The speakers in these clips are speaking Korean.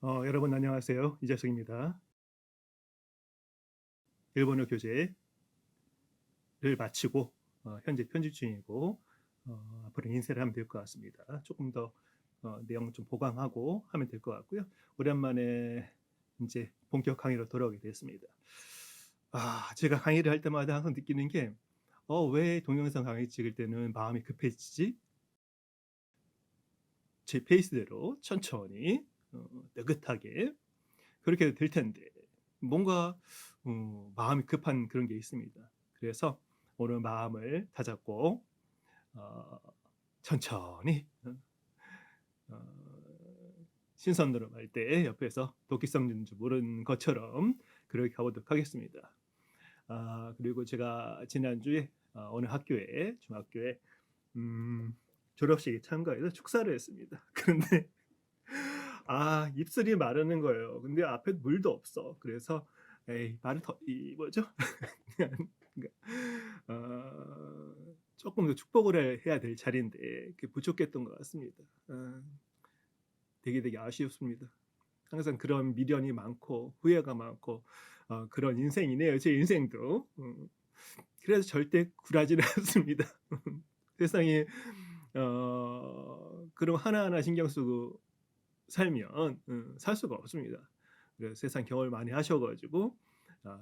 여러분 안녕하세요. 이재석입니다. 일본어 교재를 마치고 현재 편집 중이고 앞으로 인쇄를 하면 될 것 같습니다. 조금 더 내용 좀 보강하고 하면 될 것 같고요. 오랜만에 이제 본격 강의로 돌아오게 됐습니다. 제가 강의를 할 때마다 항상 느끼는 게 왜 동영상 강의 찍을 때는 마음이 급해지지? 제 페이스대로 천천히 느긋하게 그렇게 될 텐데 뭔가 마음이 급한 그런 게 있습니다. 그래서 오늘 마음을 다잡고 어, 천천히 신선으로 할 때 옆에서 도끼성 있는 줄 모르는 것처럼 그렇게 가보도록 하겠습니다. 그리고 제가 지난주에 어느 학교에 중학교에 졸업식에 참가해서 축사를 했습니다. 그런데 입술이 마르는 거예요. 근데 앞에 물도 없어. 그래서 에이 말을 이 뭐죠? 그냥 조금 더 축복을 해야 될 자리인데 그게 부족했던 것 같습니다. 되게 아쉬웠습니다. 항상 그런 미련이 많고 후회가 많고 그런 인생이네요. 제 인생도. 그래서 절대 굴하지는 않습니다. 세상에 그런 하나하나 신경 쓰고 살면 살 수가 없습니다. 그래서 세상 경험을 많이 하셔가지고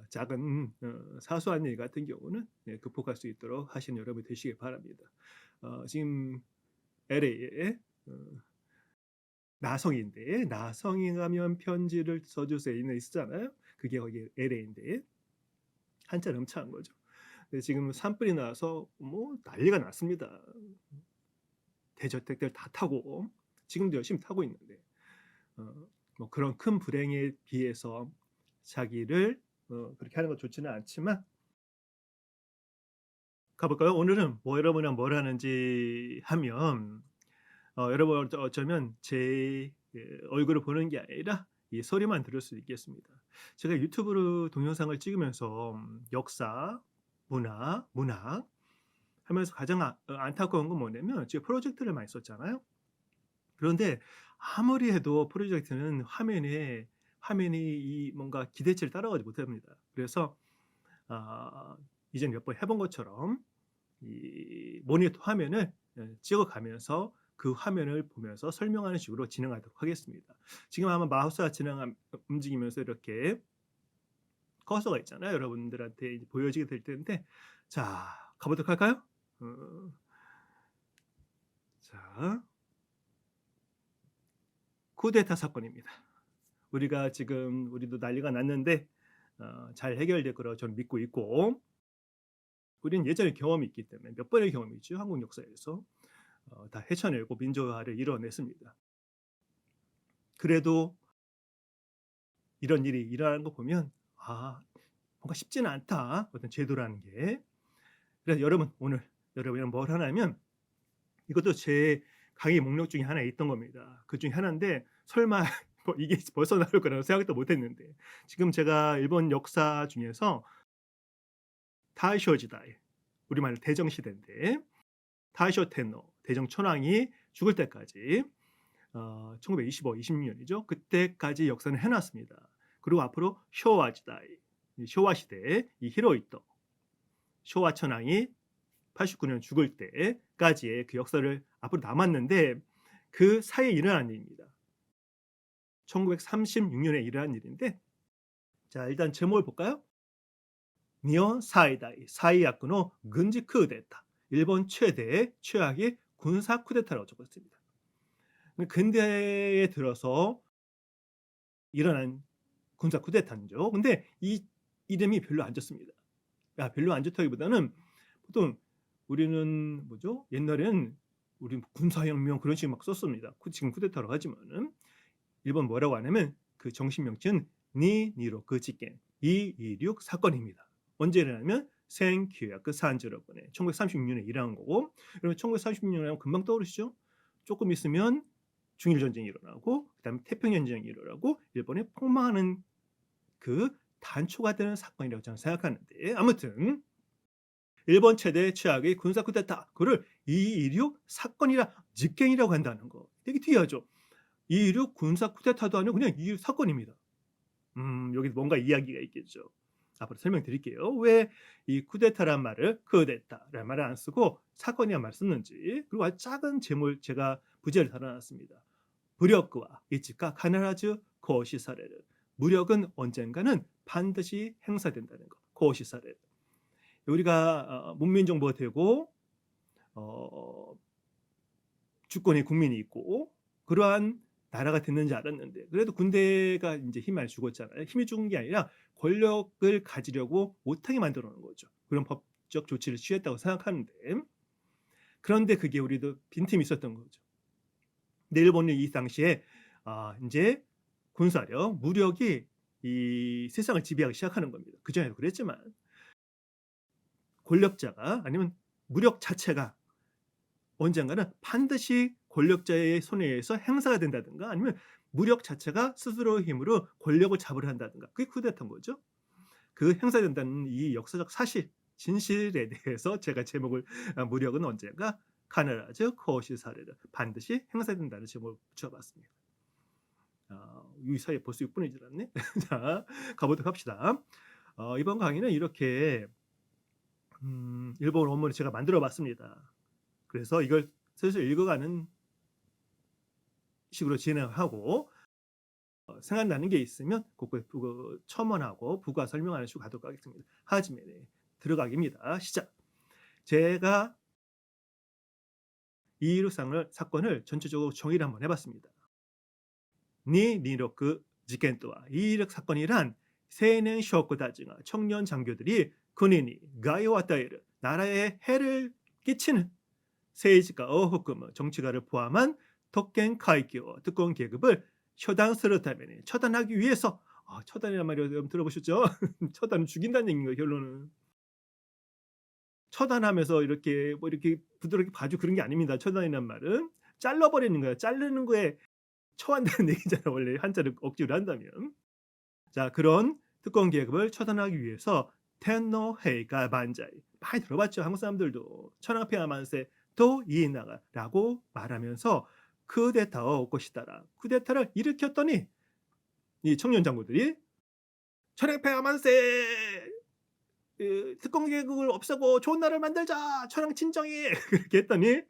작은 사소한 일 같은 경우는 극복할 수 있도록 하시는 여러분이 되시길 바랍니다. 지금 LA에 나성인데 나성이 가면 편지를 써주세요 있잖아요. 그게 거기 LA인데 한자 넘쳐난 거죠. 지금 산불이 나서 뭐 난리가 났습니다. 대저택들 다 타고 지금도 열심히 타고 있는데 뭐 그런 큰 불행에 비해서 자기를 그렇게 하는 건 좋지는 않지만 가볼까요? 오늘은 여러분이랑 뭘 하는지 하면 여러분 어쩌면 제 얼굴을 보는 게 아니라 이 소리만 들을 수 있겠습니다. 제가 유튜브로 동영상을 찍으면서 역사, 문학 하면서 가장 안타까운 건 뭐냐면 제가 프로젝트를 많이 썼잖아요. 그런데 아무리 해도 프로젝트는 화면이 이 뭔가 기대치를 따라가지 못합니다. 그래서 이전 몇 번 해본 것처럼 이 모니터 화면을 찍어가면서 그 화면을 보면서 설명하는 식으로 진행하도록 하겠습니다. 지금 아마 마우스가 움직이면서 이렇게 커서가 있잖아요. 여러분들한테 보여지게 될 텐데 자 가보도록 할까요? 자 쿠데타 사건입니다. 우리도 난리가 났는데 잘 해결될 거라고 저는 믿고 있고 우리는 예전에 경험이 있기 때문에 몇 번의 경험이 있죠. 한국 역사에서 다 헤쳐내고 민주화를 이뤄냈습니다. 그래도 이런 일이 일어나는 거 보면 뭔가 쉽지는 않다. 어떤 제도라는 게. 그래서 오늘 여러분이랑 뭘 하냐면 이것도 제 강의 목록 중에 하나에 있던 겁니다. 그 중에 하나인데 설마 뭐 이게 벌써 나올 거라고 생각도 못했는데 지금 제가 일본 역사 중에서 다이쇼지다이 우리말로 대정시대인데 다이쇼 텐노 대정 천황이 죽을 때까지 1925, 26년이죠. 그때까지 역사는 해놨습니다. 그리고 앞으로 쇼와지다이 쇼와 시대 이 히로히토 쇼와 천황이 89년 죽을 때까지의 그 역사를 앞으로 남았는데 그 사이에 일어난 일입니다. 1936년에 일어난 일인데 자 일단 제목을 볼까요? 니온 사이다이 사이야쿠노 군지 쿠데타 일본 최악의 군사 쿠데타라고 적었습니다. 근대에 들어서 일어난 군사 쿠데타죠. 근데 이 이름이 별로 안 좋습니다. 별로 안 좋다기보다는 보통 우리는 뭐죠? 옛날에는 우리 군사혁명 그런 식으로 막 썼습니다. 지금 쿠데타라고 하지만은 일본 뭐라고 하냐면 그 정식 명칭은 니니로 그 직겐 226 사건입니다. 언제 일어나면 1936년에 1936년에 일어난 거고 그러면 1936년에 금방 떠오르시죠? 조금 있으면 중일 전쟁이 일어나고 그다음에 태평양 전쟁이 일어나고 일본이 폭망하는 그 단초가 되는 사건이라고 저는 생각하는데 아무튼 일본 최악의 군사 쿠데타 그를 226 사건이라 직갱이라고 한다는 거 되게 특이하죠. 2.16 군사 쿠데타도 아니고 그냥 2.16 사건입니다. 여기서 뭔가 이야기가 있겠죠. 앞으로 설명드릴게요. 왜 이 쿠데타란 말을 크데타라는 말을 안 쓰고 사건이란 말을 썼는지. 그리고 아주 작은 제목 제가 부제를 달아놨습니다. 무력과 이치가 카나라즈 고시사레르. 무력은 언젠가는 반드시 행사된다는 거. 고시사레르. 우리가 문민 정부가 되고 주권의 국민이 있고 그러한 나라가 됐는지 알았는데 그래도 군대가 이제 힘 많이 죽었잖아요. 힘이 죽은 게 아니라 권력을 가지려고 못하게 만들어 놓은 거죠. 그런 법적 조치를 취했다고 생각하는데 그런데 그게 우리도 빈틈이 있었던 거죠. 근데 일본은 이 당시에 이제 군사력, 무력이 이 세상을 지배하기 시작하는 겁니다. 그전에도 그랬지만 권력자가 아니면 무력 자체가 언젠가는 반드시 권력자의 손에 의해서 행사가 된다든가 아니면 무력 자체가 스스로의 힘으로 권력을 잡으려 한다든가 그게 쿠데타인 거죠. 그 행사된다는 이 역사적 사실, 진실에 대해서 제가 제목을 무력은 언젠가 카나라즈 코시사레르 반드시 행사된다는 제목을 붙여봤습니다. 이 사이에 벌써 6분이 지났네. 자, 가보도록 합시다. 이번 강의는 이렇게 일본 원문을 제가 만들어봤습니다. 그래서 이걸 슬슬 읽어가는 식으로 진행하고 생각나는 게 있으면 그거 첨언하고 부가 설명하는 식으로 가도록 하겠습니다. 하지메네 들어가기입니다. 시작. 제가 이이룩 사건을 전체적으로 정의를 한번 해봤습니다. 니니로크 지켄 또한 이이룩 사건이란 세넨 쇼코다지가 청년 장교들이 군인이 가요 아타에르 나라에 해를 끼치는 세이지가 어후금 정치가를 포함한 특권階級 특권 계급을 처단하기 위해서 처단이란 말이 여러분 들어보셨죠? 처단은 죽인다는 얘기인 거예요. 결론은 처단하면서 이렇게 뭐 이렇게 부드럽게 봐주 그런 게 아닙니다. 처단이란 말은 잘라버리는 거예요. 자르는 거에 처한다는 얘기잖아요. 원래 한자를 억지로 한다면. 자, 그런 특권 계급을 처단하기 위해서 텐노헤이가 반자이 많이 들어봤죠. 한국 사람들도 천황폐하 만세 또 이나가라고 말하면서 쿠데타を起こしたら 쿠데타를 일으켰더니 이 청년 장군들이 천황폐하 만세 특권 계급을 없애고 좋은 나라를 만들자 천황 친정이 그렇게 했더니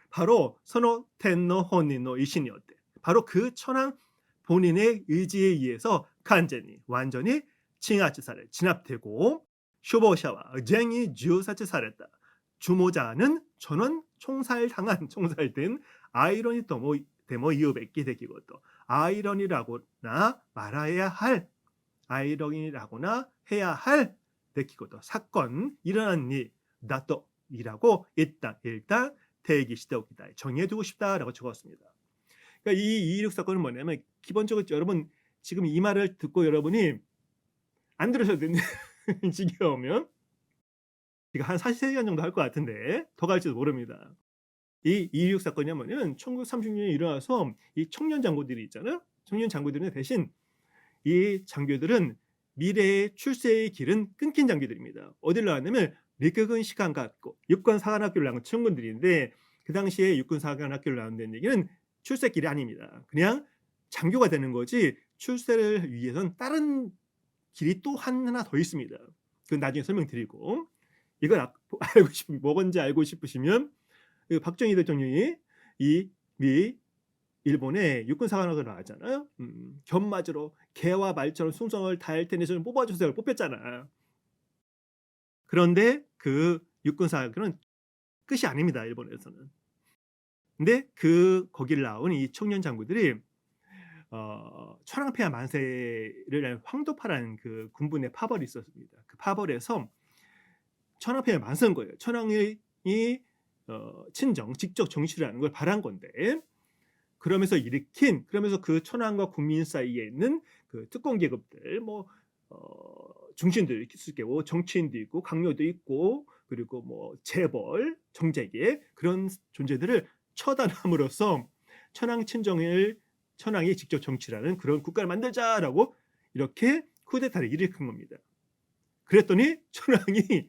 바로 선호 텐노 혼인노 이신이었대. 바로 그 천황 본인의 의지에 의해서 간제니 완전히 칭하치사를 진압되고 쇼보샤와 쟁이 주사치사랬다. 주모자는 전원 총살된 아이러니 데모 이후백기 되기고도 아이러니라고나 말아야 할 아이러니라고나 해야 할 데키고도 사건 일어난 일 나또이라고 일단 대기시대 오기다 정해두고 싶다라고 적었습니다. 그러니까 이 2.16 사건은 뭐냐면 기본적으로 여러분 지금 이 말을 듣고 여러분이 안 들으셔도 되는데 지겨우면 제가 한 43시간 정도 할 것 같은데 더 갈지도 모릅니다. 이 2.16 사건이 뭐냐면 1936년에 일어나서 이 청년 장교들이 있잖아요. 청년 장교들은 대신 이 장교들은 미래의 출세의 길은 끊긴 장교들입니다. 어디를 나왔냐면 리크군 시간 갖고 육군 사관학교를 나온 청군들인데 그 당시에 육군 사관학교를 나온다는 얘기는 출세길이 아닙니다. 그냥 장교가 되는 거지 출세를 위해서는 다른 길이 또 하나 더 있습니다. 그건 나중에 설명드리고 이걸 알고 싶으면 뭐건지 알고 싶으시면 박정희 대통령이 이 미 일본의 육군사관학을 나왔잖아요. 견마저로 개와 말처럼 충성을 다할 테니 저는 뽑아주세요. 뽑혔잖아. 그런데 그 육군사관은 끝이 아닙니다. 일본에서는. 근데 거기를 나온 이 청년 장군들이 천황폐하 만세를 황도파라는 그 군부의 파벌이 있었습니다. 그 파벌에서 천황폐하 만세인 거예요. 천황이 친정 직접 정치를 하는 걸 바란 건데 그러면서 그 천황과 국민 사이에 있는 그 특권 계급들 중신들 있고 정치인도 있고 강요도 있고 그리고 뭐 재벌 정재계 그런 존재들을 처단함으로써 천황이 직접 정치라는 그런 국가를 만들자라고 이렇게 쿠데타를 일으킨 겁니다. 그랬더니 천황이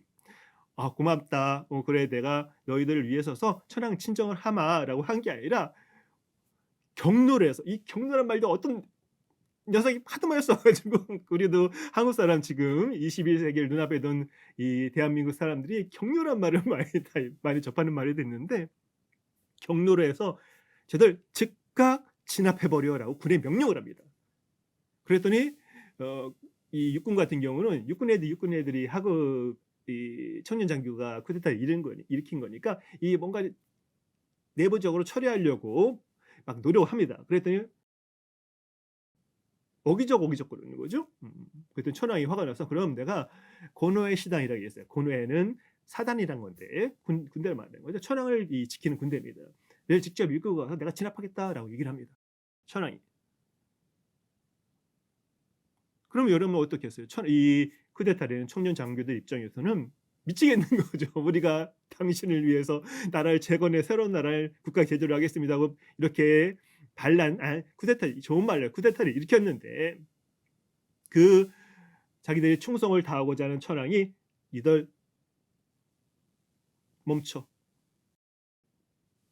고맙다. 그래 내가 너희들을 위해서서 천황 친정을 하마라고 한 게 아니라 격노래에서 이 격노란 말도 어떤 녀석이 하도 많이 써 가지고 우리도 한국 사람 지금 21 세기를 눈앞에 둔 이 대한민국 사람들이 격노란 말을 많이 접하는 말이 됐는데 격노래에서 "쟤들 즉각 진압해 버려."라고 군에 명령을 합니다. 그랬더니 이 육군 같은 경우는 육군 애들이 하급 이 청년 장교가 쿠데타를 일으킨 거니까 이 뭔가 내부적으로 처리하려고 막 노력을 합니다. 그랬더니 어기적거리는 거죠. 그랬더니 천황이 화가 나서 "그럼 내가 고노에 시단이라고 했어요." 고노에는 사단이란 건데 군대를 말하는 거죠. 천황을 지키는 군대입니다. "내일 직접 이끌고 가서 내가 진압하겠다."라고 얘기를 합니다, 천황이. 그럼 여러분 어떻겠어요? 이 쿠데타를 청년 장교들 입장에서는 미치겠는 거죠. "우리가 당신을 위해서 나라를 재건해 새로운 나라를 국가 개조를 하겠습니다." 하고 이렇게 쿠데타 좋은 말로 쿠데타를 일으켰는데 그 자기들이 충성을 다하고자 하는 천황이 "니들 멈춰.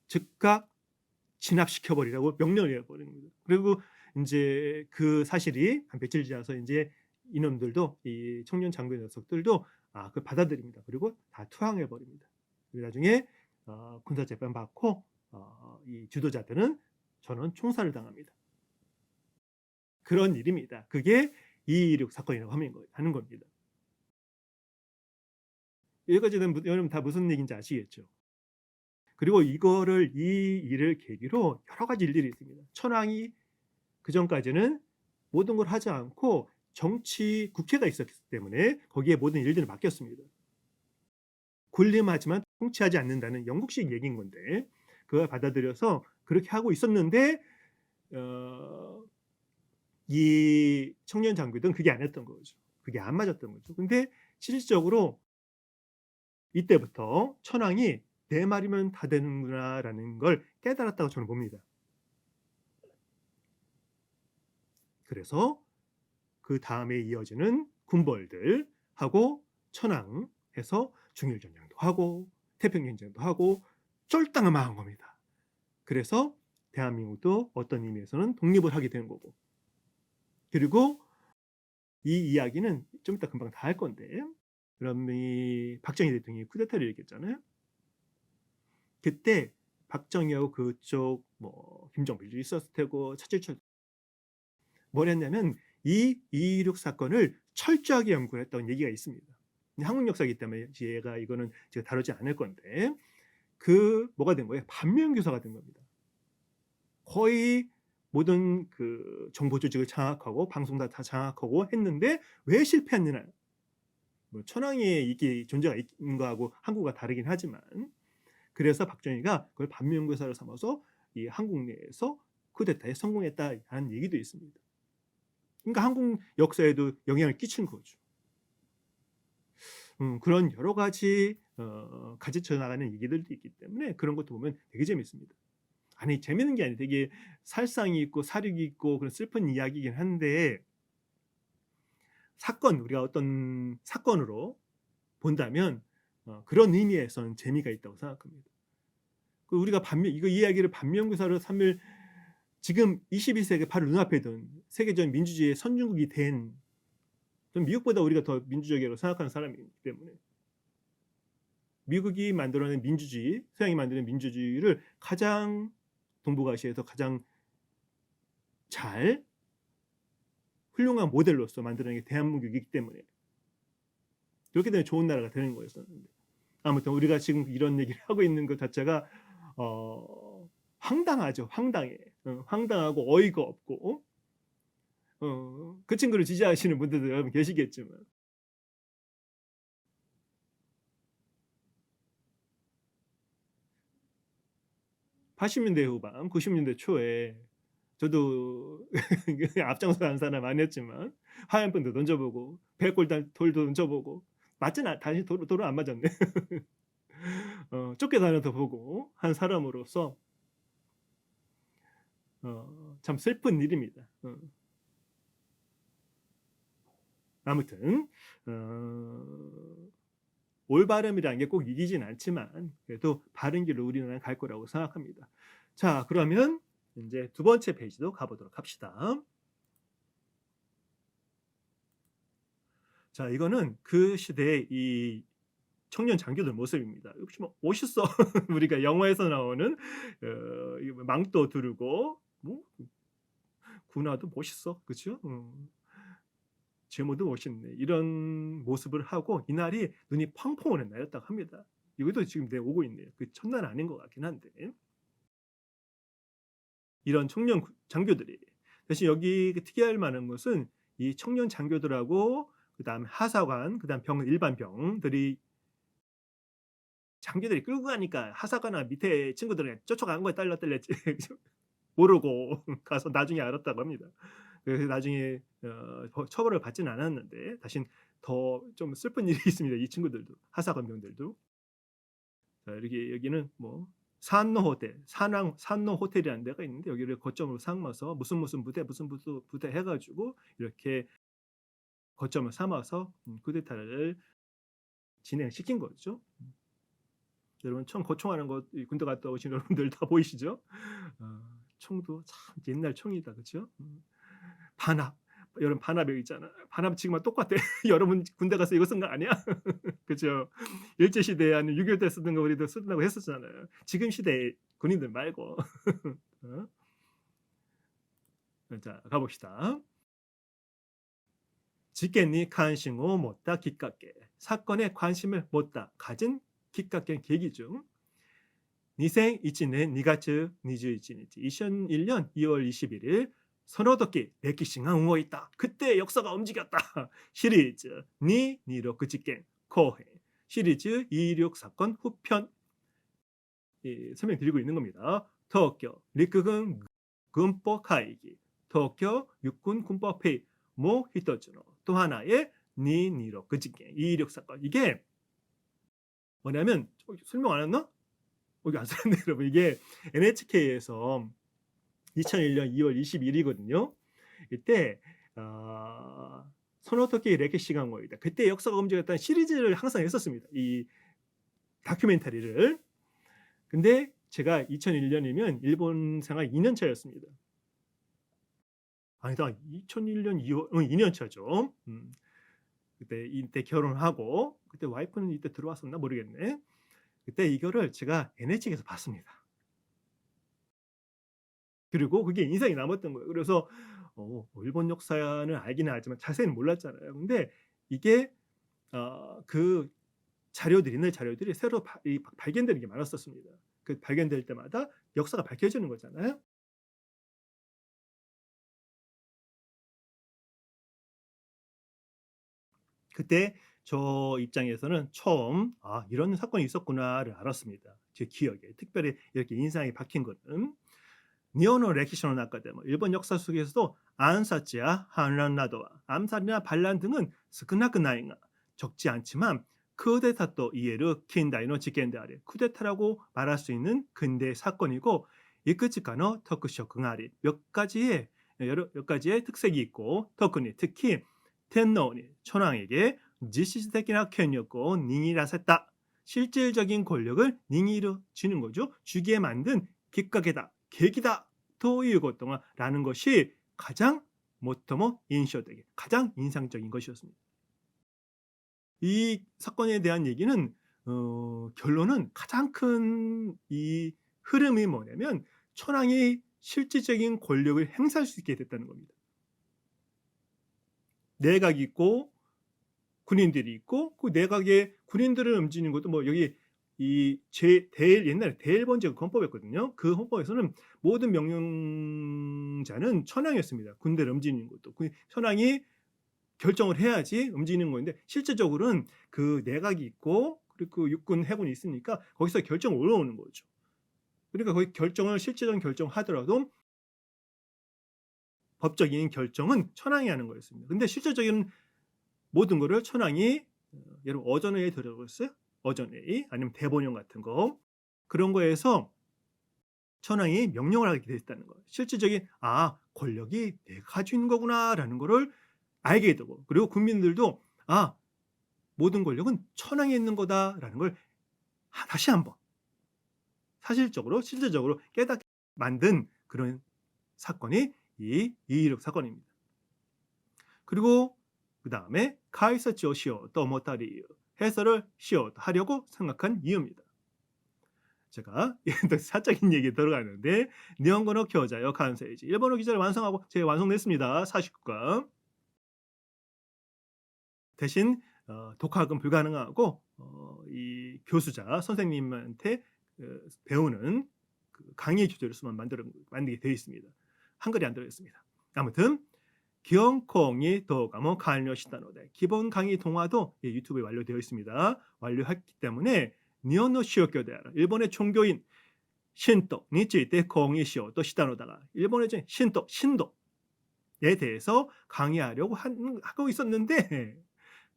즉각 진압시켜 버리라."고 명령을 해 버리는 거죠. 그리고 인제 그 사실이 한 며칠 지나서 인제 이놈들도 이 청년 장교 녀석들도 그걸 받아들입니다. 그리고 다 투항해 버립니다. 그리고 나중에 군사 재판 받고 이 주도자들은 전원 총살을 당합니다. 그런 일입니다. 그게 2.16 사건이라고 하는 겁니다. 여기까지는 여러분 다 무슨 얘기인지 아시겠죠? 그리고 이 일을 계기로 여러 가지 일들이 있습니다. 천황이 그전까지는 모든 걸 하지 않고 국회가 있었기 때문에 거기에 모든 일들을 맡겼습니다. 군림하지만 통치하지 않는다는 영국식 얘기인 건데 그걸 받아들여서 그렇게 하고 있었는데 이 청년 장교들은 그게 아니었던 거죠. 그게 안 맞았던 거죠. 근데 실질적으로 이때부터 천황이 '내 말이면 다 되는구나.'라는 걸 깨달았다고 저는 봅니다. 그래서 그다음에 이어지는 군벌들하고 천황해서 중일 전쟁도 하고 태평양 전쟁도 하고 쫄딱 망한 겁니다. 그래서 대한민국도 어떤 의미에서는 독립을 하게 된 거고. 그리고 이 이야기는 좀 이따 금방 다 할 건데 그럼 이 박정희 대통령이 쿠데타를 일으켰잖아요. 그때 박정희하고 그쪽 김정필도 있었을 테고 차칠철 뭘 했냐면 이 2.16 사건을 철저하게 연구를 했다는 얘기가 있습니다. 한국 역사이기 때문에 이거는 제가 다루지 않을 건데 뭐가 된 거예요? 반면교사가 된 겁니다. 거의 모든 그 정보 조직을 장악하고 방송도 다 장악하고 했는데 왜 실패했느냐? 천황의 이게 존재가 있는 거하고 한국과 다르긴 하지만 그래서 박정희가 그걸 반면교사로 삼아서 이 한국 내에서 쿠데타에 성공했다라는 얘기도 있습니다. 그러니까 한국 역사에도 영향을 끼친 거죠. 그런 여러 가지 가지쳐 나가는 얘기들도 있기 때문에 그런 것도 보면 되게 재밌습니다. 아니 재밌는 게 아니라 되게 살상이 있고 사륙이 있고 그런 슬픈 이야기이긴 한데 우리가 어떤 사건으로 본다면 그런 의미에서는 재미가 있다고 생각합니다. 우리가 이거 이야기를 반면교사로 삼을 지금 21세기 바로 눈앞에 둔 세계적 민주주의의 선진국이 된 미국보다 우리가 더 민주적이라고 생각하는 사람이기 때문에 미국이 만들어낸 민주주의, 서양이 만드는 민주주의를 가장 동북아시아에서 가장 훌륭한 모델로서 만들어낸 게 대한민국이기 때문에 그렇기 때문에 좋은 나라가 되는 거였었는데 아무튼 우리가 지금 이런 얘기를 하고 있는 것 자체가 황당하죠. 황당하고 어이가 없고 그 친구를 지지하시는 분들도 여러분 계시겠지만 80년대 후반 90년대 초에 저도 앞장서 간 사람 아니었지만 화염병도 던져보고 돌도 던져보고 다시 돌은 안 맞았네. 쫓겨다녀도 보고 한 사람으로서 참 슬픈 일입니다. 아무튼 올바름이라는 게 꼭 이기진 않지만 그래도 바른 길로 우리는 갈 거라고 생각합니다. 자, 그러면 인제 두 번째 페이지로 가 보도록 합시다. 자, 이거는 그 시대의 이 청년 장교들 모습입니다. 역시 뭐 멋있어. 우리가 영화에서 나오는 이 망토 두르고 뭐 군화도 멋있어. 그죠? 제모도 멋있네. 이런 모습을 하고 이날이 눈이 펑펑 오는 날이었다고 합니다. 이것도 지금 내 오고 있네요. 그 첫날 아닌 것 같긴 한데. 이런 청년 장교들이 대신 여기 그 특이할 만한 것은 이 청년 장교들하고 그다음에 하사관, 그다음 병 일반 병들이 장교들이 끌고 가니까 하사관이나 밑에 친구들은 쫓아간 거에 딸렸지 모르고 가서 나중에 알았다고 합니다. 그래서 나중에 처벌을 받지는 않았는데 대신 더 좀 슬픈 일이 있습니다. 이 친구들도 하사관 병들도. 자, 이렇게 여기는 뭐 산노 호텔, 산노 호텔이라는 데가 있는데 여기를 거점으로 삼아서 무슨 부대 무슨 부대 해 가지고 이렇게 거점을 삼아서 쿠데타를 진행시킨 거죠. 여러분 총 거총하는 거 군대 갔다 오신 여러분들 다 보이시죠? 총도 참 옛날 총이다. 그죠? 반합. 여러분 반합 여기 있잖아. 반합 지금과 똑같아. 여러분 군대 가서 이거 쓴 거 아니야? 그죠? 일제 시대에 아니면 6.25 때 쓰던 거 우리도 쓴다고 했었잖아요. 지금 시대의 군인들 말고. 어? 자, 가봅시다. 지겐니 관심을 못다 기깎게. 사건에 관심을 못다 가진 기깎게 계기 중 2001년 2月 21日 2001년 2월 21일 서너도끼歴史が 動いた. 그때 역사가 움직였다. 시리즈 니226 事件 後編 시리즈 226 사건 후편 설명드리고 있는 겁니다. 도쿄陸軍 군법会議 도쿄 육군 군법 회의 모 히토츠노 또 하나의 226 事件 226 사건. 이게 뭐냐면 설명 안 했나? 여기 안 써놨네 여러분. 이게 NHK에서 2001년 2월 20일이거든요. 이때 소노토키 레케시간 거이다. 그때 역사가 움직였다는 시리즈를 항상 했었습니다. 이 다큐멘터리를. 근데 제가 2001년이면 일본 생활 2년 차였습니다. 아니다. 2001년 2월 2년 차죠. 그때 이때 결혼하고 그때 와이프는 이때 들어왔었나 모르겠네. 그때 이거를 제가 NHK에서 봤습니다. 그리고 그게 인상이 남았던 거예요. 그래서 일본 역사는 알기는 알지만 자세히는 몰랐잖아요. 근데 이게 그 자료들이 옛날 자료들이 새로 발견되는 게 많았었습니다. 그 발견될 때마다 역사가 밝혀지는 거잖아요. 그때 저 입장에서는 처음 이런 사건이 있었구나를 알았습니다. 제 기억에 특별히 이렇게 인상이 박힌 거는 니혼의歴史の 中でも 일본 역사 속에서도暗殺야 반란 나도와 암살이나 반란 등은 少なくないが 적지 않지만 쿠데타또 이에르 킨다이노 지겐데 아래 쿠데타라고 말할 수 있는 근대 사건이고 이쿠치카노特色が 아리 몇 가지의 특색이 있고 특히 텐노니 천황에게 지시적인権力を 握らせた 실질적인 권력을 닝이로 쥐는 거죠. 쥐게 만든 기각이다. 계기다. 또いうことが 라는 것이 가장 모토모 인쇼되게 가장 인상적인 것이었습니다. 이 사건에 대한 얘기는 결론은 가장 큰 이 흐름이 뭐냐면 천황이 실질적인 권력을 행사할 수 있게 됐다는 겁니다. 내각이 있고 군인들이 있고 그 내각의 군인들을 움직이는 것도 뭐 여기 이 옛날에 대일본제국 헌법이었거든요. 그 헌법에서는 모든 명령자는 천황이었습니다. 군대를 움직이는 것도 천황이 결정을 해야지 움직이는 건데 실제적으로는 그 내각이 있고 그리고 그 육군 해군이 있으니까 거기서 결정을 올라오는 거죠. 그러니까 거기 결정을 실질적인 결정하더라도 법적인 결정은 천황이 하는 거였습니다. 근데 실질적인 모든 거를 천황이 여러분 어전회의 들어보셨어요? 어전회의 아니면 대본령 같은 거 그런 거에서 천황이 명령을 하게 됐다는 거예요. 실질적인 권력이 내가 가지고 있는 거구나라는 거를 알게 되고 그리고 국민들도 모든 권력은 천황에 있는 거다라는 걸 다시 한번 사실적으로 실질적으로 깨닫게 만든 그런 사건이 이216 사건입니다. 그리고 그다음에 카이사치오 시오 또 모타리 해설을 시오 하려고 생각한 이유입니다. 제가 또 사적인 얘기 들어가는데 일본어 교자요 간세이지 일본어 기자를 완성하고 제가 완성됐습니다. 49강. 대신 독학은 불가능하고 이 교수자 선생님한테 배우는 그 강의 주제로서만 만들게 되어 있습니다. 한글이 안 들어 있습니다. 아무튼 기원콩이 도가모 관료시다노데 기본 강의 동화도 유튜브에 완료되어 있습니다. 완료했기 때문에 일본의 시오교대하라 일본의 종교인 신도에ついて 공의しようと したのだが 일본의 신도에 대해서 강의하려고 하고 있었는데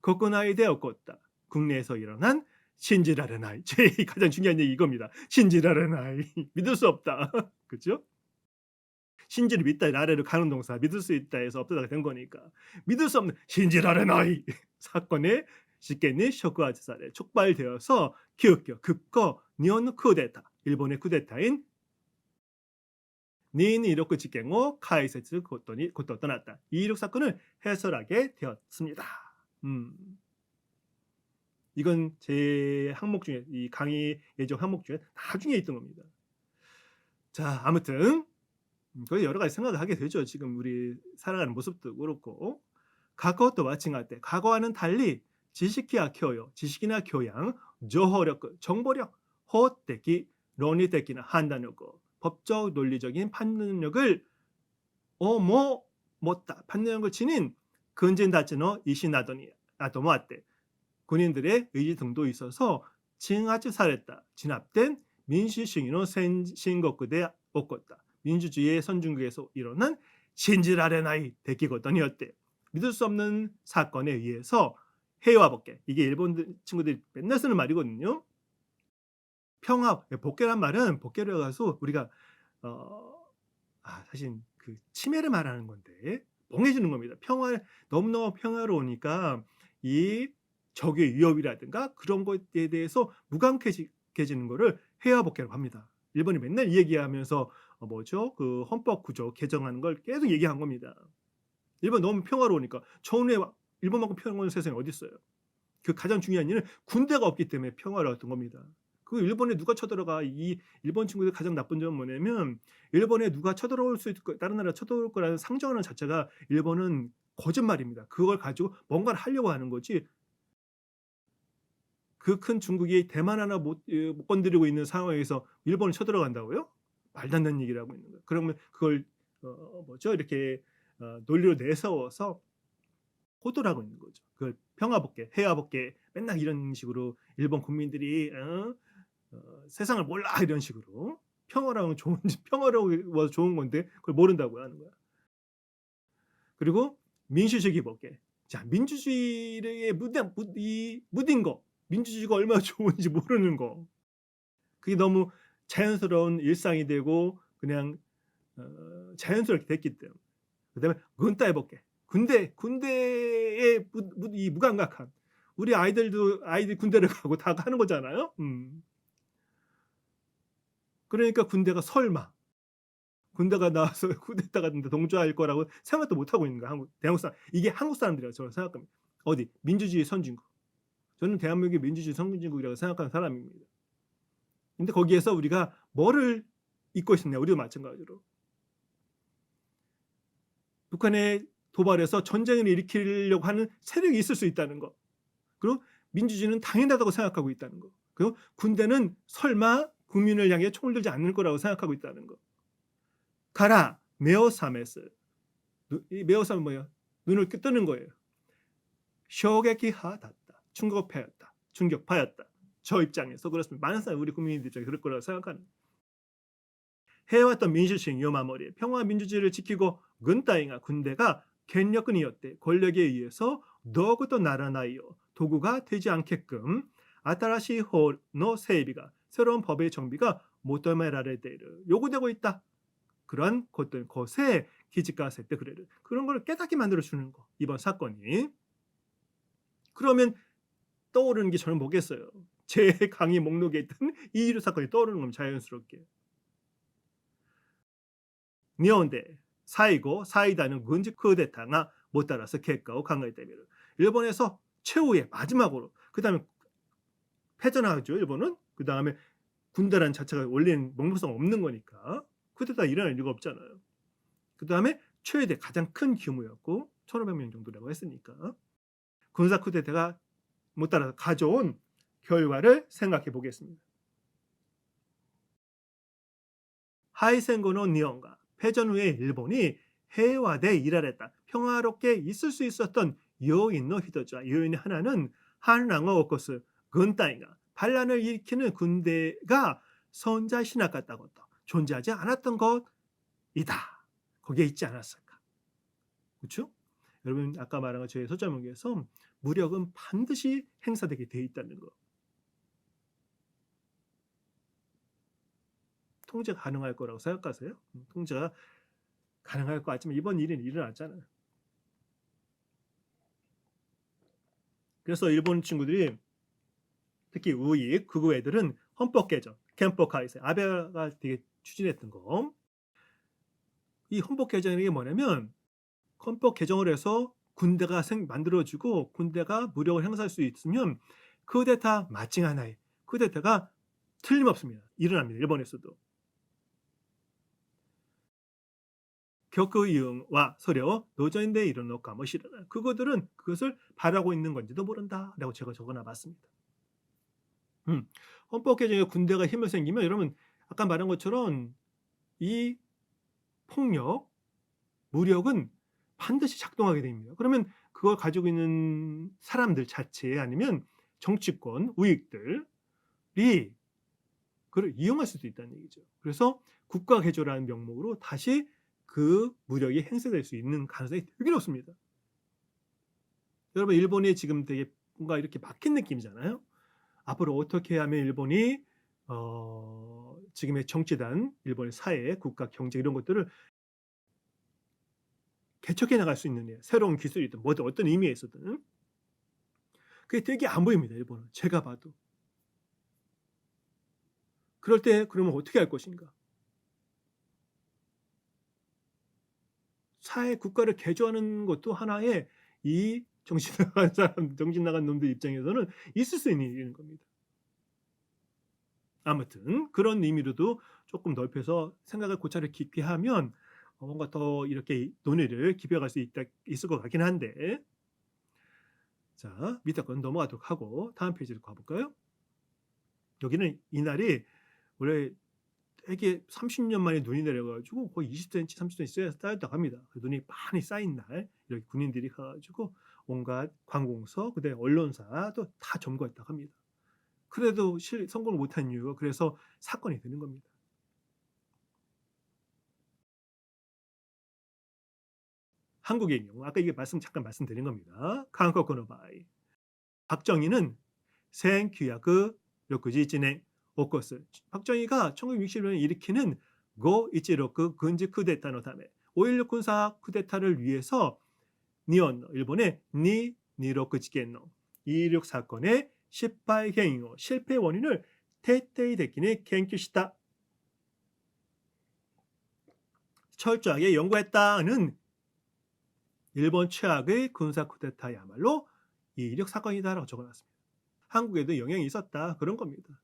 국내에起こった 국내에서 일어난 신지라레나이 제일 가장 중요한 얘기 이겁니다. 신지라레나이 믿을 수 없다. 그렇죠? 신지를 믿다 라레를 가는 동사 믿을 수 있다 해서 없다가 된 거니까 믿을 수 없는 신지라레나이 사건에 쉽게는 쇼크아즈사에 촉발되어서 기억겨 급거 니온 쿠데타 일본의 쿠데타인 니인 이로크 직갱호 카이세츠 곧또 떠났다. 이26 사건을 해설하게 되었습니다. 이건 제 항목 중에 이 강의 예정 항목 중에 나중에 있던 겁니다. 자, 아무튼 거의 여러 가지 생각을 하게 되죠. 지금 우리 살아가는 모습도 그렇고 과거와 마찬가지 과거와는 달리 지식이나 교요, 지식이나 교양, 조호력, 정보력, 호tek이, 논리적이나 판단력, 법적 논리적인 판단력을 못다 판단력을 지닌 근진다치노 이시나도니 아도모아때 군인들의 의지 등도 있어서 징하치사랬다 진압된 민주주의의 선진국에起こった 민주주의의 선진국에서 일어난 신지라레나이 대기거든이었대. 믿을 수 없는 사건에 의해서 해와 복개 이게 일본 친구들이 맨날 쓰는 말이거든요. 평화 복개란 말은 복개를 가서 우리가 사실 그 치매를 말하는 건데 멍해지는 겁니다. 너무너무 평화로우니까 이 적의 위협이라든가 그런 것에 대해서 무감각해지는 거를 해와 복개라고 합니다. 일본이 맨날 이 얘기하면서 그 헌법 구조 개정하는 걸 계속 얘기한 겁니다. 일본 너무 평화로우니까 전후에 일본만큼 평화로운 세상이 어디 있어요? 그 가장 중요한 이유는 군대가 없기 때문에 평화로웠던 겁니다. 그 일본에 누가 쳐들어가 이 일본 친구들 가장 나쁜 점은 뭐냐면 일본에 누가 쳐들어올 수 있고 다른 나라 쳐들어올 거라는 상정하는 자체가 일본은 거짓말입니다. 그걸 가지고 뭔가를 하려고 하는 거지. 그 큰 중국이 대만 하나 못 건드리고 있는 상황에서 일본을 쳐들어간다고요? 말도 안 되는 얘기를 하고 있는 거예요. 그러면 그걸 이렇게 논리로 내세워서 호도를 하고 있는 거죠. 그걸 평화복개, 해화복개 맨날 이런 식으로 일본 국민들이 세상을 몰라 이런 식으로 평화로워 좋은 건데 그걸 모른다고 하는 거야. 그리고 민주주의 복개. 자, 민주주의의 무딘 거. 민주주의가 얼마나 좋은지 모르는 거. 그게 너무 자연스러운 일상이 되고 그냥 자연스럽게 됐기 때문에. 그다음에 군대 복개. 군대의 이 무감각함. 우리 아이들 군대를 가고 다 하는 거잖아요. 그러니까 군대가 설마 군대가 나와서 쿠데타가 동조할 거라고 생각도 못 하고 있는 거야. 대한민국 사람. 이게 한국 사람들이라고 저는 생각합니다. 어디 민주주의 선진국. 저는 대한민국이 민주주의 선진국이라고 생각하는 사람입니다. 근데 거기에서 우리가 뭐를 잊고 있었냐? 우리도 마찬가지로. 북한에 도발해서 전쟁을 일으키려고 하는 세력이 있을 수 있다는 거. 그리고 민주주의는 당연하다고 생각하고 있다는 거. 그리고 군대는 설마 국민을 향해 총을 들지 않을 거라고 생각하고 있다는 거. 가라 메오사메스. 이 메오사면 뭐예요? 눈을 뜨는 거예요. 쇼게키하다. 충격파였다. 저 입장에서 그렇습니다. 많은 사람 우리 국민들 입장에 그럴 거라고 생각하는. 해왔던 민주주의 요마머리 평화 민주주의를 지키고 군대가権力によって 권력에 의해서 도구도 나라나이요 도구가 되지 않게끔 아타라시 호노 세비가 새로운 법의 정비가 모토메라레데르 요구되고 있다. 그런 것에 기지가세 때 그런 걸 깨닫게 만들어 주는 거. 이번 사건이. 그러면 떠오르는 게 저는 뭐겠어요? 제 강의 목록에 있던 이216 사건이 떠오르는 겁니다. 자연스럽게. 日本で最後最大の軍事クーデターがもたらす結果を考えてみる. 일본에서 최후의 마지막으로 그다음에 패전하죠. 일본은. 그다음에 군대라는 자체가 원래는 명분성 없는 거니까 쿠데타 일어날 이유가 없잖아요. 그다음에 최대 가장 큰 규모였고 1,500명 정도라고 했으니까 군사 쿠데타가 못 따라서 가져온 결과를 생각해 보겠습니다. 하이센고노 니혼가 패전 후에 일본이 해와대 일하랬다. 평화롭게 있을 수 있었던 요인의 히토자. 요인의 하나는 한랑어 오코스 군단이가 반란을 일으키는 군대가 선자시 나갔다고 존재하지 않았던 것이다. 거기에 있지 않았을까. 그렇죠? 여러분 아까 말한 것 저희 소자문에서 무력은 반드시 행사되게 되어 있다는 거. 통제가 가능할 거라고 생각하세요? 통제가 가능할 것 같지만 이번 일은 일어났잖아요. 그래서 일본 친구들이 특히 우익, 극우 애들은 헌법 개정, 憲법改正, 아베가 되게 추진했던 거. 이 헌법 개정이 게 뭐냐면 헌법 개정을 해서 군대가 만들어지고 군대가 무력을 행사할 수 있으면 쿠데타 마칭 하나에 쿠데타가 틀림없습니다. 일어납니다. 일본에서도. 격의응와 서려 노조인데 이런かもしれない. 그거들은 그것을 바라고 있는 건지도 모른다라고 제가 적어놔봤습니다. 헌법 개정에 군대가 힘을 생기면 여러분 아까 말한 것처럼 이 폭력, 무력은 반드시 작동하게 됩니다. 그러면 그걸 가지고 있는 사람들 자체 아니면 정치권, 우익들이 그걸 이용할 수도 있다는 얘기죠. 그래서 국가 개조라는 명목으로 다시 그 무력이 행사될 수 있는 가능성이 되게 높습니다. 여러분 일본이 지금 되게 뭔가 이렇게 막힌 느낌이잖아요. 앞으로 어떻게 하면 일본이 지금의 정치단, 일본의 사회, 국가, 경제 이런 것들을 개척해 나갈 수 있느냐. 새로운 기술이든 뭐든 어떤 의미에서든. 그게 되게 안 보입니다. 일본은. 제가 봐도. 그럴 때 그러면 어떻게 할 것인가. 사회 국가를 개조하는 것도 하나의 이 정신 나간 사람, 정신 나간 놈들 입장에서는 있을 수 있는 일인 겁니다. 아무튼 그런 의미로도 조금 넓혀서 생각을 고찰을 깊게 하면 뭔가 더 이렇게 논의를 깊여갈 수 있을 것 같긴 한데 자 밑에 건 넘어가도록 하고 다음 페이지로 가볼까요? 여기는 이날이 원래 되게 30년 만에 눈이 내려가지고 거의 20cm, 30cm 쌓였다고 합니다. 그 눈이 많이 쌓인 날 이렇게 군인들이 가가지고 온갖 관공서, 그다음에 언론사도 다 점거했다고 합니다. 그래도 성공을 못한 이유가 그래서 사건이 되는 겁니다. 한국의 경우 아까 이게 잠깐 말씀드린 겁니다. 한국의 바이 박정희는 생규약의 61년 오코스 박정희가 1961년에 일으키는 5.16 軍事 쿠데타의 ため 5.16 군사 쿠데타를 위해서 니혼 일본의 226 事件の 226 사건의 실패原因, 실패 원인을徹底的に 研究した 철저하게 연구했다는 일본 최악의 군사 쿠데타야말로 226 사건이다라고 적어놨습니다. 한국에도 영향이 있었다 그런 겁니다.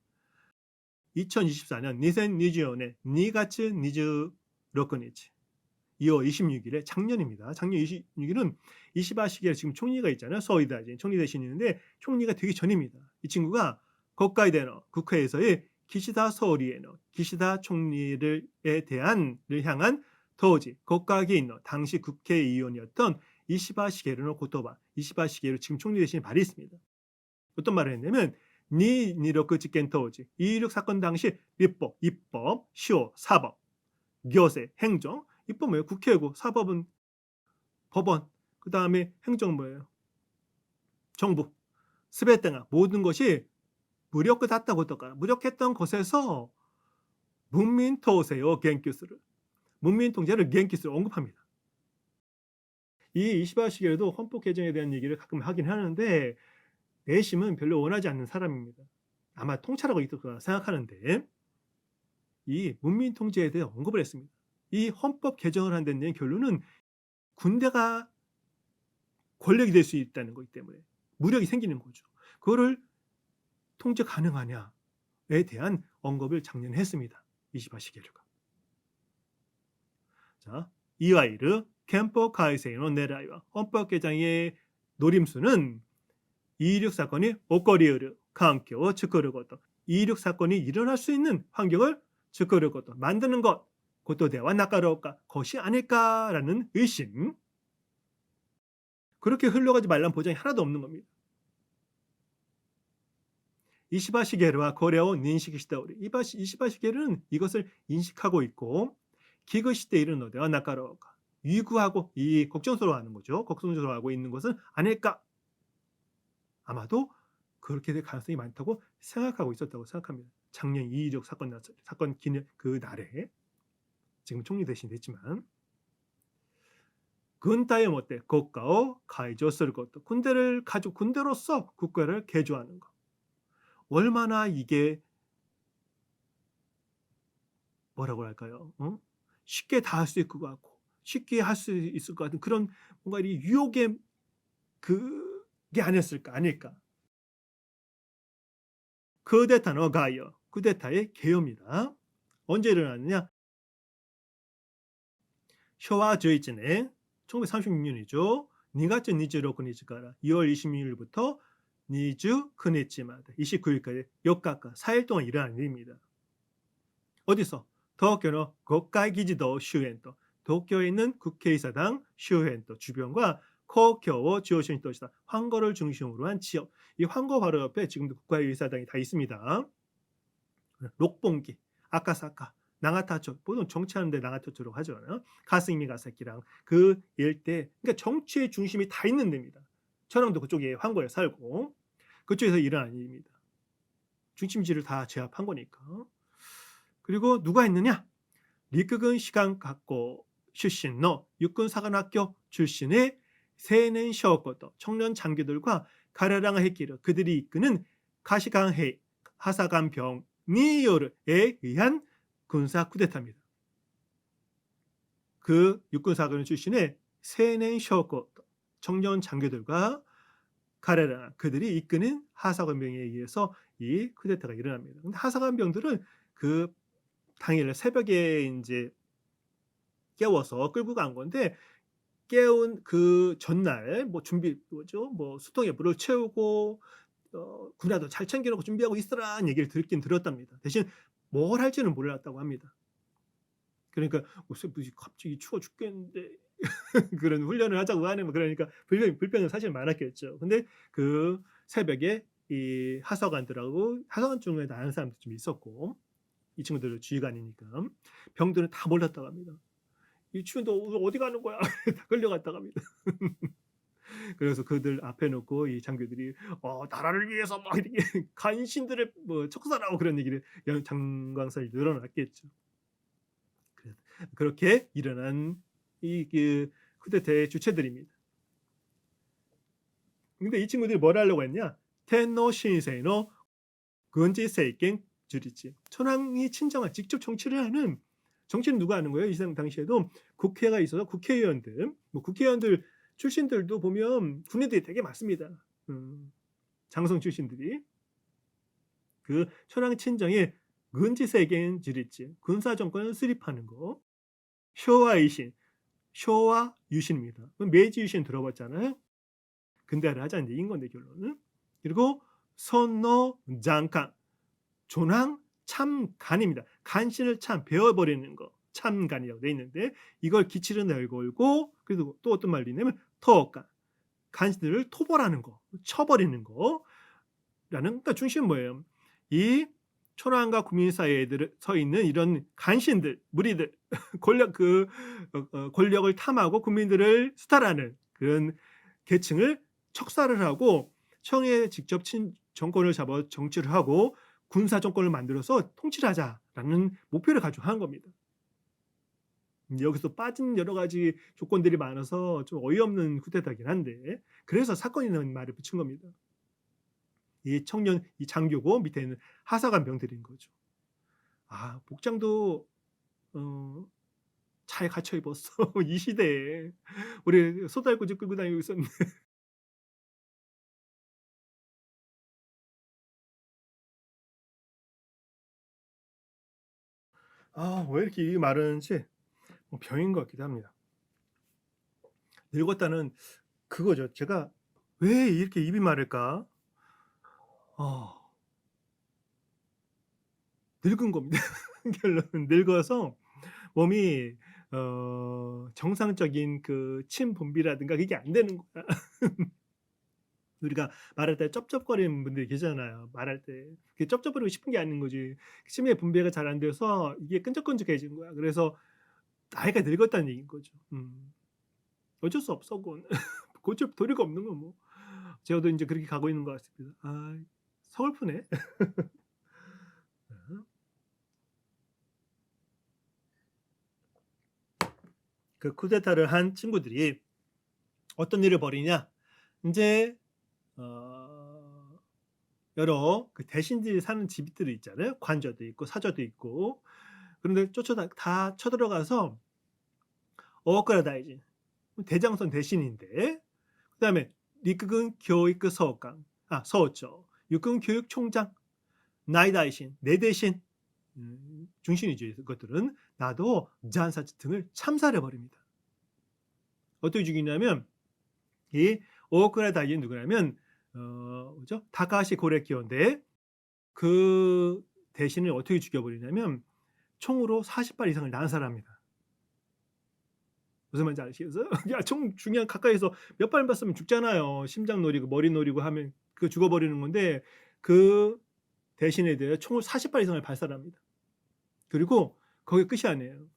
2024년 2024년에 2月26日 2월 26일에 작년입니다. 작년 26일은 이시바 시게로 지금 총리가 있잖아요. 소이다진 총리 대신인데 총리가 되기 전입니다. 이 친구가 국가에대노 국회에서의 기시다 소리에노 기시다 총리를 향한 도지 국가기인노 당시 국회의원이었던 이시바 시게로의 고토바 이시바 시게로 지금 총리 대신에 말이 있습니다. 어떤 말을 했냐면 226 事件 当時 226 사건 당시 입법, 시효, 사법, 교세, 행정 입법 뭐예요? 국회고 사법은 법원 그 다음에 행정 뭐예요? 정부 스베테가 모든 것이 무력했다고 했던가 무력했던 것에서 문민통제요 겐큐스를 문민통제를 겐큐스를 언급합니다. 이 이시바 시게로도 헌법 개정에 대한 얘기를 가끔 하긴 하는데 내심은 별로 원하지 않는 사람입니다. 아마 통찰하고 있을 거라 생각하는데 이 문민 통제에 대해 언급을 했습니다. 이 헌법 개정을 한다는 데는 결론은 군대가 권력이 될 수 있다는 거기 때문에 무력이 생기는 거죠. 그거를 통제 가능하냐에 대한 언급을 작년에 했습니다. 이시바 시게루가. 자, 이와이르 憲법改正の 내라이와 헌법 개정의 노림수는 2.16 사건이 오거리으르環境を 作ること. 2.16 사건이 일어날 수 있는 환경을 作ること, 만드는 것, 그것도 대와 나까로울까, 것이 아닐까라는 의심. 그렇게 흘러가지 말라는 보장이 하나도 없는 겁니다. 이시바 시게루와 고레오 인식이 시다 우리. 이시바 시게루는 이것을 인식하고 있고 기그시대 이르는 노대와 나까로울까. 위구하고 이 걱정스러워하는 거죠. 걱정스러워하고 있는 것은 아닐까. 아마도 그렇게 될 가능성이 많다고 생각하고 있었다고 생각합니다. 작년 2.16 사건 기념 그 날에 지금 총리 대신 됐지만 군대의 못대 국가を 解除する 것도 군대를 가지고 군대로서 국가를 개조하는 것. 얼마나 이게 뭐라고 할까요? 쉽게 다 할 수 있을 것 같고 쉽게 할 수 있을 것 같은 그런 뭔가 이 유혹의 그게 아닐까. 쿠데타의 가요. 쿠데타의 개요입니다. 언제 일어났느냐? 쇼와 11년 1936년이죠. 2월 26日から 2월 26일부터 29日まで 29일까지 4日間 4일 동안 일어난 일입니다. 어디서? 도쿄의 국가기지도 슈엔도 도쿄에 있는 국회의사당 슈엔도 주변과 코쿄 지오시니 도시다 황거를 중심으로 한 지역. 이 황거 바로 옆에 지금도 국가의사당이 다 있습니다. 록봉기, 아카사카, 나가타초, 보통 정치하는데 나가타초라고 하죠. 가스미가사키랑 그 일대, 그러니까 정치의 중심이 다 있는 데입니다. 저랑도 그쪽에 황거에 살고 그쪽에서 일어난 일입니다. 중심지를 다 제압한 거니까. 그리고 누가 했느냐? 리크군 시간학교 출신의 육군사관학교 출신의 세넨 쇼코도 청년 장교들과 가라랑 해키를 그들이 이끄는 가시강해 하사관병 니요르에 의한 군사 쿠데타입니다. 그 육군사관 출신의 세넨 쇼코 청년 장교들과 가레라 그들이 이끄는 하사관병에 의해서 이 쿠데타가 일어납니다. 근데 하사관병들은 그 당일 새벽에 이제 깨워서 끌고 간 건데 깨운 그 전날 뭐 준비 뭐죠? 뭐 수통에 물을 채우고 군화도 잘 챙겨놓고 준비하고 있으라는 얘기를 듣긴 들었답니다. 대신 뭘 할지는 몰랐다고 합니다. 그러니까 갑자기 추워 죽겠는데 그런 훈련을 하자고 하는 그러니까 불평은 사실 많았겠죠. 근데 그 새벽에 이 하사관들하고 하사관 중에 아는 사람도 좀 있었고 이 친구들은 지휘관이니까 병들은 다 몰랐다고 합니다. 이 추운데 어디 가는 거야? 다 끌려갔다고 합니다. 그래서 그들 앞에 놓고 이 장교들이 나라를 위해서 막 이렇게 간신들을 뭐 척살하고 그런 얘기를 장광설이 늘어났겠죠. 그렇게 일어난 이 쿠데타의 주체들입니다. 근데 이 친구들이 뭘 하려고 했냐? 텐노 신세의 군지 세이켄 주리지. 천황이 친정한 직접 정치를 하는 정치는 누가 하는 거예요? 이 당시에도 국회가 있어서 국회의원들, 뭐 국회의원들 출신들도 보면 군인들이 되게 많습니다. 장성 출신들이 그 천황 친정의 군지 세이켄 주리지 군사 정권을 수립하는 거. 쇼와 이신, 쇼와 유신입니다. 메이지 유신 들어봤잖아요. 근대화를 하자는 얘기인 건데 결론은. 그리고 선노 장관, 존왕 참간입니다. 간신을 참 베어버리는 거, 참간이라고 돼 있는데 이걸 기치를 내걸고 그리고 또 어떤 말이 있냐면 터간, 간신들을 토벌하는 거, 쳐버리는 거라는 그러니까 중심은 뭐예요? 이 천황과 국민 사이에 서 있는 이런 간신들, 무리들, 권력을 탐하고 국민들을 수탈하는 그런 계층을 척살을 하고 청에 직접 정권을 잡아 정치를 하고 군사 정권을 만들어서 통치를 하자라는 목표를 가지고 한 겁니다. 여기서 빠진 여러 가지 조건들이 많아서 좀 어이없는 쿠데타긴 한데 그래서 사건이라는 말을 붙인 겁니다. 이 청년, 이 장교고 밑에 있는 하사관 병들인 거죠. 복장도 차에 갇혀 입었어. 이 시대에. 우리 소달구지 끌고 다니고 있었는데. 왜 이렇게 입이 마르는지 뭐 병인 것 같기도 합니다. 늙었다는 그거죠. 제가 '왜 이렇게 입이 마를까?' 어 늙은 겁니다. 결론은 늙어서 몸이 정상적인 그 침 분비라든가 그게 안 되는 거야. 우리가 말할 때 쩝쩝거리는 분들이 계시잖아요. 말할 때. 그게 쩝쩝거리고 싶은 게 아닌 거지. 침의 분비가 잘 안 돼서 이게 끈적끈적해진 거야. 그래서 나이가 늙었다는 얘기인 거죠. 어쩔 수 없어 그건. 고칠 도리가 없는 건 뭐. 저도 인제 그렇게 가고 있는 것 같습니다. 서글프네. 그 쿠데타를 한 친구들이 어떤 일을 벌이냐. 인제 어 여러 그 대신들이 사는 집들이 있잖아요. 관저도 있고 사저도 있고. 그런데 쫓아다 다 쳐들어가서 어거라다이지 대장선 대신인데 그다음에 리크군 교육 서관 서초 육군 교육총장 나이다이신 내 대신 중신이죠. 이것들은 나도 잔사치 등을 참살해 버립니다. 어떻게 죽이냐면 이 오오쿠라다이는 누구냐면 뭐죠? 다카하시 고레키요인데 그 대신을 어떻게 죽여버리냐면 총으로 40발 이상을 난살합니다. 무슨 말인지 아시겠어요? 야, 총 중요한 가까이서 몇 발만 쏘면 죽잖아요. 심장 노리고 머리 노리고 하면 그 죽어버리는 건데 그 대신에 대해 총을 40발 이상을 발사합니다. 그리고 거기 끝이 아니에요.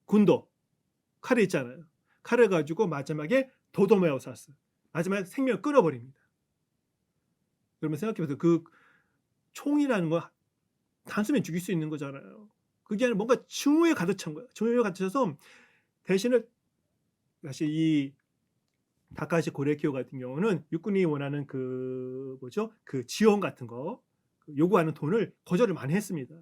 군도 칼이 있잖아요. 칼을 가지고 마지막에 도도메오사스 마지막에 생명을 끊어버립니다. 그러면 생각해 보세요. 그 총이라는 건 단숨에 죽일 수 있는 거잖아요. 그게 아니라 뭔가 증오에 가득 찬 거예요. 증오에 가득 차서 대신에 사실 이 다카시 고레키오 같은 경우는 육군이 원하는 그 뭐죠? 그 지원 같은 거 요구하는 돈을 거절을 많이 했습니다.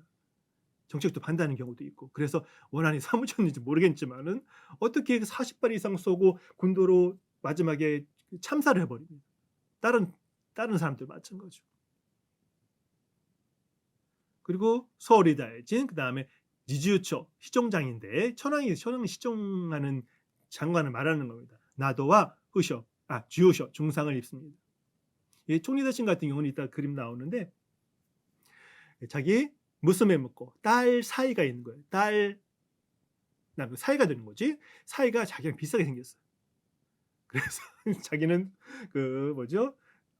정책도 반대하는 경우도 있고. 그래서 원한이 사무쳤는지 모르겠지만은 어떻게 40발 이상 쏘고 군도로 마지막에 참사를 해 버립니다. 다른 사람들 마찬가지고. 그리고 서울이다해진 그다음에 니지우초 시종장인데 천황이 시종하는 장관을 말하는 겁니다. 나도와 후쇼 주요쇼 중상을 입습니다. 이 총리 대신 같은 경우는 이따 그림 나오는데 자기 무스메 묻고 딸 사이가 있는 거예요. 딸 사이가 되는 거지. 사이가 자기랑 비슷하게 생겼어요. 그래서 자기는 그 뭐죠?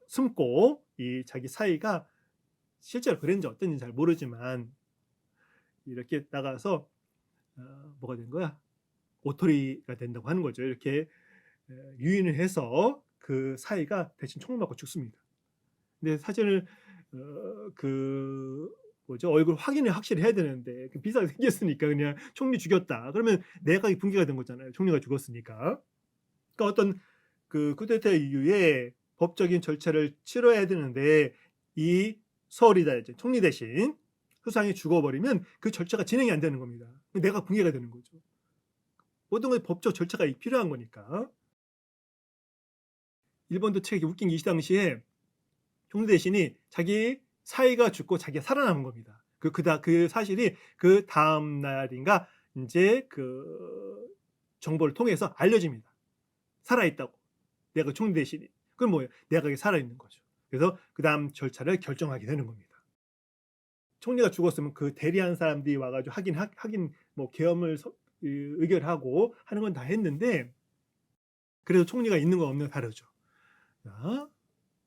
숨고 이 자기 사이가 실제로 그랬는지 어땠는지 잘 모르지만 이렇게 나가서 뭐가 된 거야? 오토리가 된다고 하는 거죠. 이렇게 유인을 해서 그 사이가 대신 총을 맞고 죽습니다. 근데 사진을 그 뭐죠? 얼굴 확인을 확실히 해야 되는데 그 비슷하게 생겼으니까 그냥 "총리 죽였다." 그러면 내각이 붕괴가 된 거잖아요, 총리가 죽었으니까. 그러니까 어떤 그 쿠데타 이후에 법적인 절차를 치러야 되는데 이 서울이다 이제 총리 대신 수상이 죽어버리면 그 절차가 진행이 안 되는 겁니다. 내각 붕괴가 되는 거죠. 모든 건 법적 절차가 필요한 거니까. 일본도 되게 웃긴 게 이 당시에 총리 대신이 자기 사위가 죽고 자기가 살아남은 겁니다. 그 사실이 그다음 날인가 인제 그 정보를 통해서 알려집니다. 살아있다고. 내각 총리 대신이. 그럼 뭐예요? 내각이 살아있는 거죠. 그래서 그다음 절차를 결정하게 되는 겁니다. 총리가 죽었으면 그 대리한 사람들이 와 가지고 하긴 뭐 계엄을 의결하고 하는 건 다 했는데 그래도 총리가 있는 거 없는 거 다르죠. 자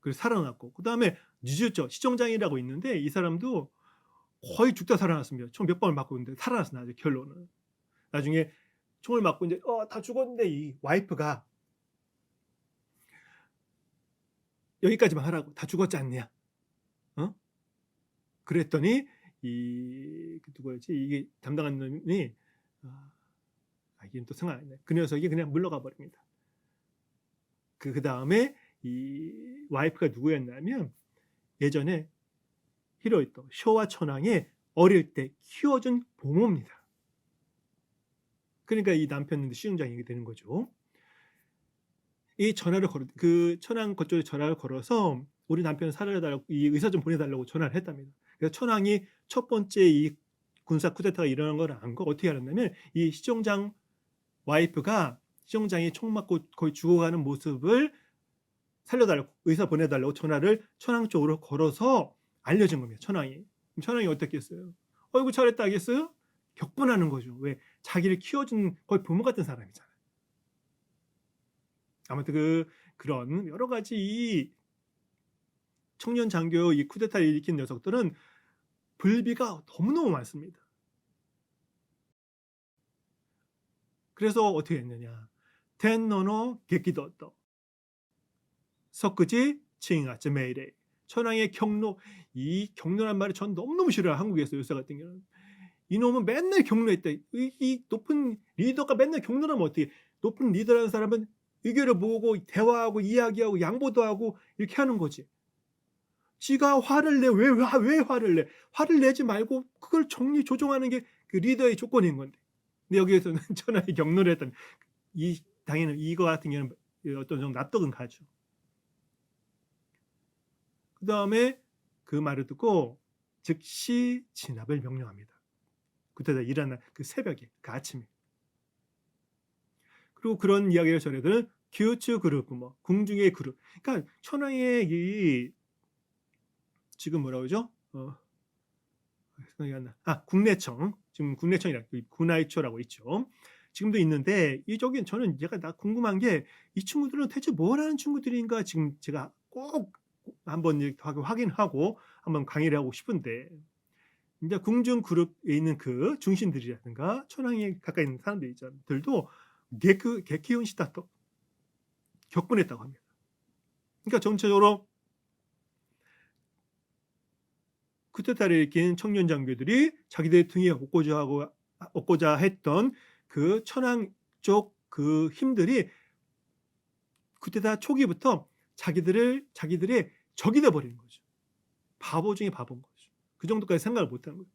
그래서 살아났고 그다음에 뉴즈죠. 시종장이라고 있는데 이 사람도 거의 죽다 살아났습니다. 총 몇 방을 맞고 있는데 살아났어 나중에 결론은. 나중에 총을 맞고 인제 다 죽었는데 이 와이프가 "여기까지만 하라고. 다 죽었지 않냐." 어? 그랬더니 그 누구였지? 이게 담당한 놈이 이름도 생각 안 나네. 그 녀석이 그냥 물러가 버립니다. 그다음에 이 와이프가 누구였냐면 예전에 히로히토 쇼와 천황의 어릴 때 키워준 부모입니다. 그러니까 이 남편은 시중장이 되는 거죠. 이 전화를 걸어 그 천황 그쪽에 전화를 걸어서 우리 남편을 살려 달라고 이 의사 좀 보내 달라고 전화를 했답니다. 그래서 천황이 첫 번째 이 군사 쿠데타가 일어난 걸 안 거 어떻게 알았냐면 이 시종장 와이프가 시종장이 총 맞고 거의 죽어가는 모습을 살려 달라고 의사 보내 달라고 전화를 천황 쪽으로 걸어서 알려준 겁니다, 천황이. 그럼 천황이 어떻겠어요? "어이구 잘했다." 하겠어요? 격분하는 거죠. 왜? 자기를 키워준 거의 부모 같은 사람이잖아요. 아무튼 그런 여러 가지 이 청년 장교 이 쿠데타를 일으킨 녀석들은 불비가 너무너무 많습니다. 그래서 어떻게 했느냐. 텐노노 게키도토 석구지 칭하츠 메이레이 천황의 경로 이 경로란 말을 전 너무너무 싫어요. 한국에서 요새 같은 경우는. 이놈은 맨날 경로했다. 이 높은 리더가 맨날 경로하면 어떻게 높은 리더라는 사람은 의견을 모으고 대화하고 이야기하고 양보도 하고 이렇게 하는 거지. 지가 화를 내. 왜 화를 내? 화를 내지 말고 그걸 정리 조정하는 게 그 리더의 조건인 건데. 근데 여기에서는 전화의 경로를 했더니 이 당연히 이거 같은 경우는 어떤 정도 납득은 가죠. 그다음에 그 말을 듣고 즉시 진압을 명령합니다. 그때다 일어난 그 새벽에 그 아침에. 그리고 그런 이야기를 전해드는 규츠 그룹 뭐 궁중의 그룹. 그러니까 천황의 이 지금 뭐라 그러죠? 생각이 안 나. 국내청. 지금 국내청이라 군하이초라고 있죠. 지금도 있는데 이 저기 저는 얘가 나 궁금한 게 이 친구들은 대체 뭘 하는 친구들인가 지금 제가 꼭 한번 이렇게 확인하고 한번 강의를 하고 싶은데 인제 궁중 그룹에 있는 그 중심들이라든가 천황에 가까이 있는 사람들 있잖아요. 들도 게키훈 시다토 격분했다고 합니다. 그러니까 전체적으로 쿠데타를 일으킨 청년 장교들이 자기들 등에 업고자 했던 그 천황 쪽 그 힘들이 쿠데타 초기부터 자기들의 적이 돼 버리는 거죠. 바보 중에 바보인 거죠. 그 정도까지 생각을 못 하는 거예요.